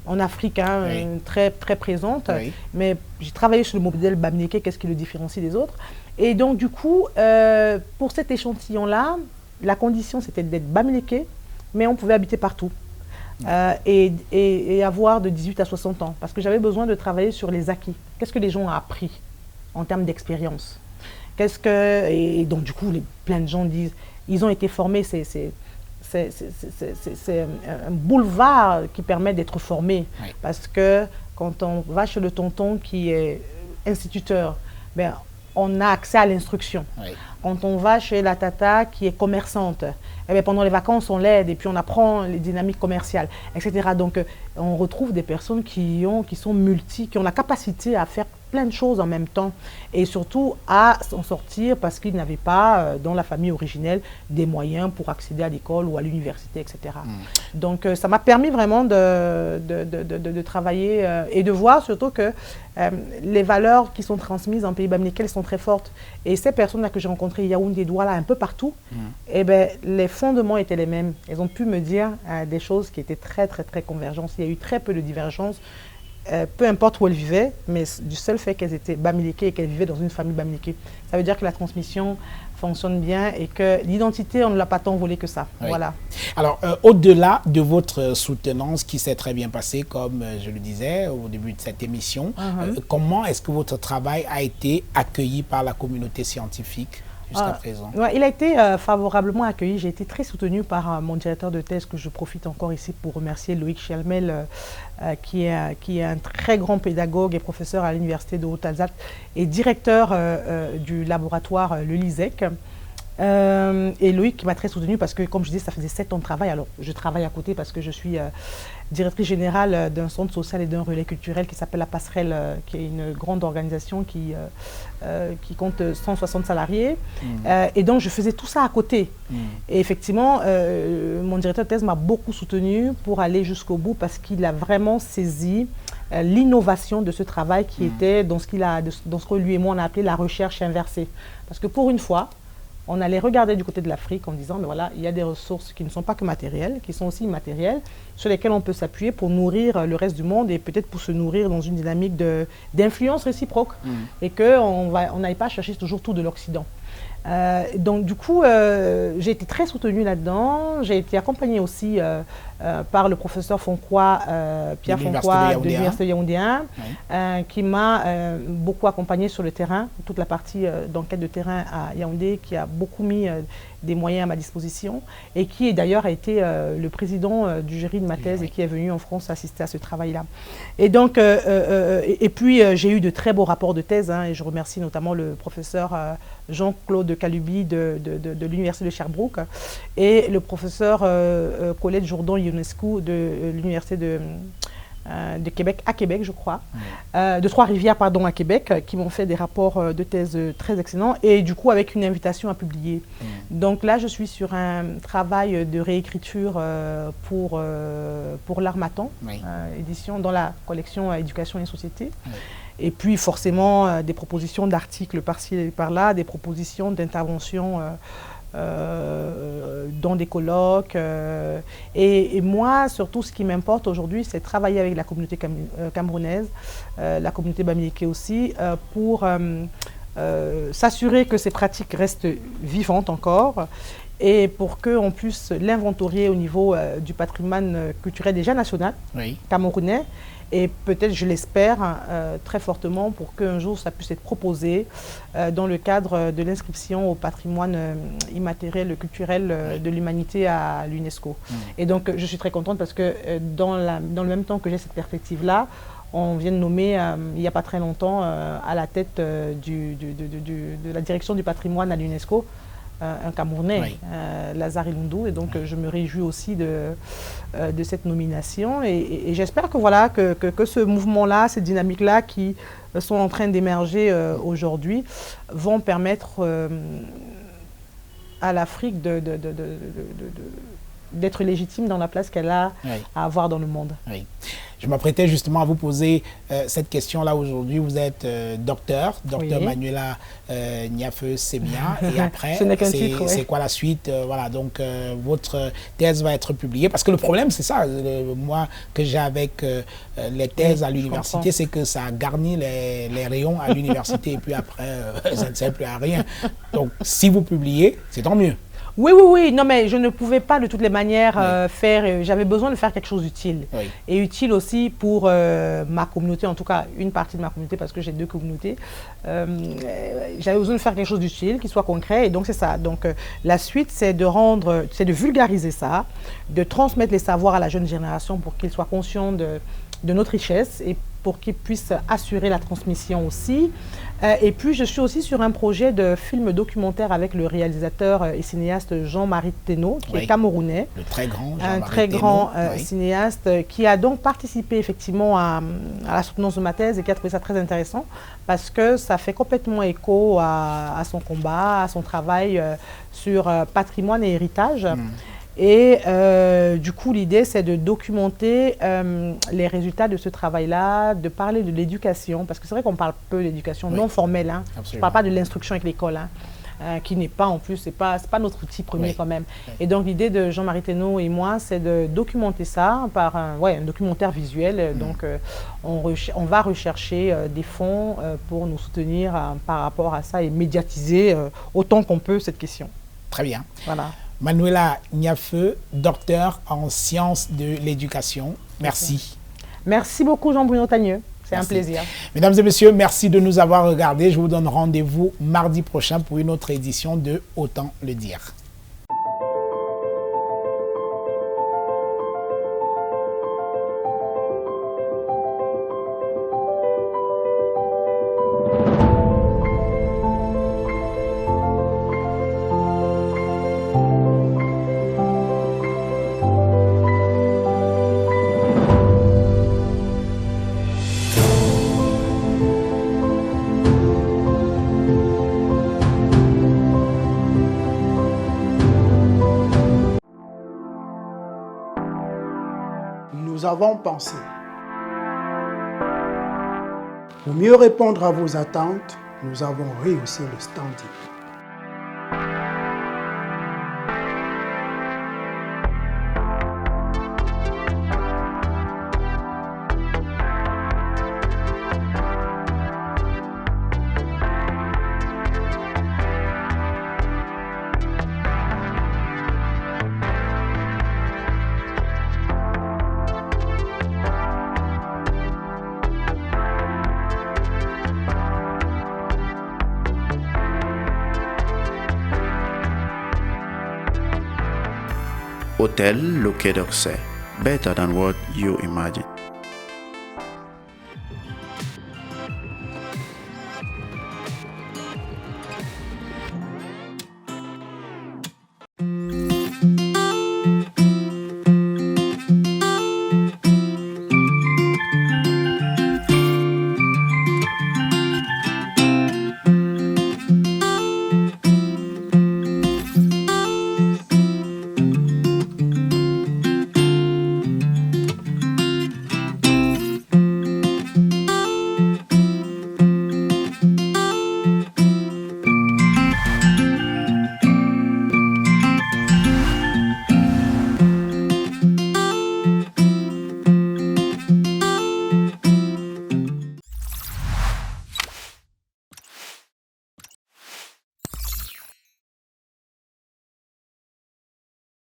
en Afrique oui, très, très présente. Oui. Mais j'ai travaillé sur le modèle bamileke, qu'est-ce qui le différencie des autres. Et donc du coup, pour cet échantillon-là, la condition c'était d'être bamileke, mais on pouvait habiter partout. Et avoir de 18 à 60 ans, parce que j'avais besoin de travailler sur les acquis. Qu'est-ce que les gens ont appris en termes d'expérience? Et donc du coup, plein de gens disent, ils ont été formés, c'est un boulevard qui permet d'être formé. Oui. Parce que quand on va chez le tonton qui est instituteur, on a accès à l'instruction. Oui. quand on va chez la tata qui est commerçante, eh bien, pendant les vacances, on l'aide et puis on apprend les dynamiques commerciales, etc. Donc, on retrouve des personnes qui ont la capacité à faire plein de choses en même temps et surtout à s'en sortir parce qu'ils n'avaient pas, dans la famille originelle, des moyens pour accéder à l'école ou à l'université, etc. Donc, ça m'a permis vraiment de travailler et de voir surtout que les valeurs qui sont transmises en pays bamileke sont très fortes. Et ces personnes-là que j'ai rencontrées, Yaoundé, Douala, un peu partout, eh ben, les fondements étaient les mêmes. Elles ont pu me dire des choses qui étaient très, très, très convergentes. Il y a eu très peu de divergences. Peu importe où elles vivaient, mais du seul fait qu'elles étaient bamileke et qu'elles vivaient dans une famille bamileke. Ça veut dire que la transmission fonctionne bien et que l'identité, on ne l'a pas tant volée que ça. Oui. Voilà. Alors, au-delà de votre soutenance qui s'est très bien passée, comme je le disais au début de cette émission, comment est-ce que votre travail a été accueilli par la communauté scientifique jusqu'à présent? Ouais, il a été favorablement accueilli. J'ai été très soutenue par mon directeur de thèse, que je profite encore ici pour remercier, Loïc Chelmel, qui est un très grand pédagogue et professeur à l'Université de Haute-Alsace et directeur du laboratoire Le Lisec. Et Loïc qui m'a très soutenue parce que, comme je disais, ça faisait 7 ans de travail. Alors, je travaille à côté parce que je suis directrice générale d'un centre social et d'un relais culturel qui s'appelle La Passerelle, qui est une grande organisation qui compte 160 salariés. Et donc, je faisais tout ça à côté. Et effectivement, mon directeur de thèse m'a beaucoup soutenue pour aller jusqu'au bout parce qu'il a vraiment saisi l'innovation de ce travail qui était dans ce que lui et moi on a appelé la recherche inversée. Parce que pour une fois, on allait regarder du côté de l'Afrique en disant, mais voilà, il y a des ressources qui ne sont pas que matérielles, qui sont aussi immatérielles, sur lesquelles on peut s'appuyer pour nourrir le reste du monde et peut-être pour se nourrir dans une dynamique d'influence réciproque et qu'on n'aille pas chercher toujours tout de l'Occident. Donc du coup, j'ai été très soutenue là-dedans. J'ai été accompagnée aussi par le professeur Foncroy, Pierre Foncroy de l'Université de Yaoundé, qui m'a beaucoup accompagnée sur le terrain, toute la partie d'enquête de terrain à Yaoundé, qui a beaucoup mis des moyens à ma disposition et qui d'ailleurs a été le président du jury de ma thèse et qui est venu en France assister à ce travail-là. Et donc, et puis j'ai eu de très beaux rapports de thèse et je remercie notamment le professeur Jean-Claude Kalubi de l'Université de Sherbrooke et le professeur Colette Jourdan-Ionescu de l'Université de Québec, à Québec, je crois, de Trois-Rivières, pardon, à Québec, qui m'ont fait des rapports de thèse très excellents et du coup avec une invitation à publier. Donc là, je suis sur un travail de réécriture pour l'Harmattan, édition dans la collection Éducation et Société. Et puis forcément des propositions d'articles par-ci et par-là, des propositions d'intervention dans des colloques. Et moi, surtout, ce qui m'importe aujourd'hui, c'est travailler avec la communauté camerounaise, la communauté bamileke aussi, pour s'assurer que ces pratiques restent vivantes encore et pour qu'on puisse l'inventorier au niveau du patrimoine culturel déjà national camerounais. Et peut-être, je l'espère, très fortement pour qu'un jour ça puisse être proposé dans le cadre de l'inscription au patrimoine immatériel culturel de l'humanité à l'UNESCO. Et donc, je suis très contente parce que dans le même temps que j'ai cette perspective-là, on vient de nommer, il n'y a pas très longtemps, à la tête de la direction du patrimoine à l'UNESCO, un Camerounais, Lazare Ilundu, et donc je me réjouis aussi de cette nomination et j'espère que voilà que ce mouvement-là, cette dynamique-là qui sont en train d'émerger aujourd'hui vont permettre à l'Afrique d'être légitime dans la place qu'elle a à avoir dans le monde. Je m'apprêtais justement à vous poser cette question-là aujourd'hui. Vous êtes docteur Manuela Niafeu Semia. Et après, c'est quoi la suite? Voilà, donc votre thèse va être publiée. Parce que le problème, c'est ça, moi, que j'ai avec les thèses à l'université, c'est que ça garnit les rayons à l'université. Et puis après, ça ne sert plus à rien. Donc, si vous publiez, c'est tant mieux. Oui, non mais je ne pouvais pas de toutes les manières faire, j'avais besoin de faire quelque chose d'utile. Et utile aussi pour ma communauté, en tout cas une partie de ma communauté parce que j'ai 2 communautés. J'avais besoin de faire quelque chose d'utile, qui soit concret et donc c'est ça. Donc la suite c'est de vulgariser ça, de transmettre les savoirs à la jeune génération pour qu'ils soient conscients de notre richesse et pour qu'ils puissent assurer la transmission aussi. Et puis, je suis aussi sur un projet de film documentaire avec le réalisateur et cinéaste Jean-Marie Thénault, qui est camerounais. Le très grand Jean-Marie Un très grand oui. cinéaste qui a donc participé effectivement à la soutenance de ma thèse et qui a trouvé ça très intéressant parce que ça fait complètement écho à son combat, à son travail sur patrimoine et héritage. Et du coup, l'idée, c'est de documenter les résultats de ce travail-là, de parler de l'éducation, parce que c'est vrai qu'on parle peu d'éducation non formelle. Hein. Je ne parle pas de l'instruction avec l'école, hein, qui n'est pas en plus, c'est pas notre outil premier quand même. Et donc, l'idée de Jean-Marie Thénault et moi, c'est de documenter ça par un documentaire visuel. Donc, on va rechercher des fonds pour nous soutenir par rapport à ça et médiatiser autant qu'on peut cette question. Très bien. Voilà. Manuela Niafeu, docteur en sciences de l'éducation. Merci. Merci beaucoup Jean-Bruno Tagneux. C'est un plaisir. Mesdames et messieurs, merci de nous avoir regardés. Je vous donne rendez-vous mardi prochain pour une autre édition de Autant le dire. Nous avons pensé. Pour mieux répondre à vos attentes, nous avons rehaussé le standing. Hotel Le Quai d'Orsay. Better than what you imagine.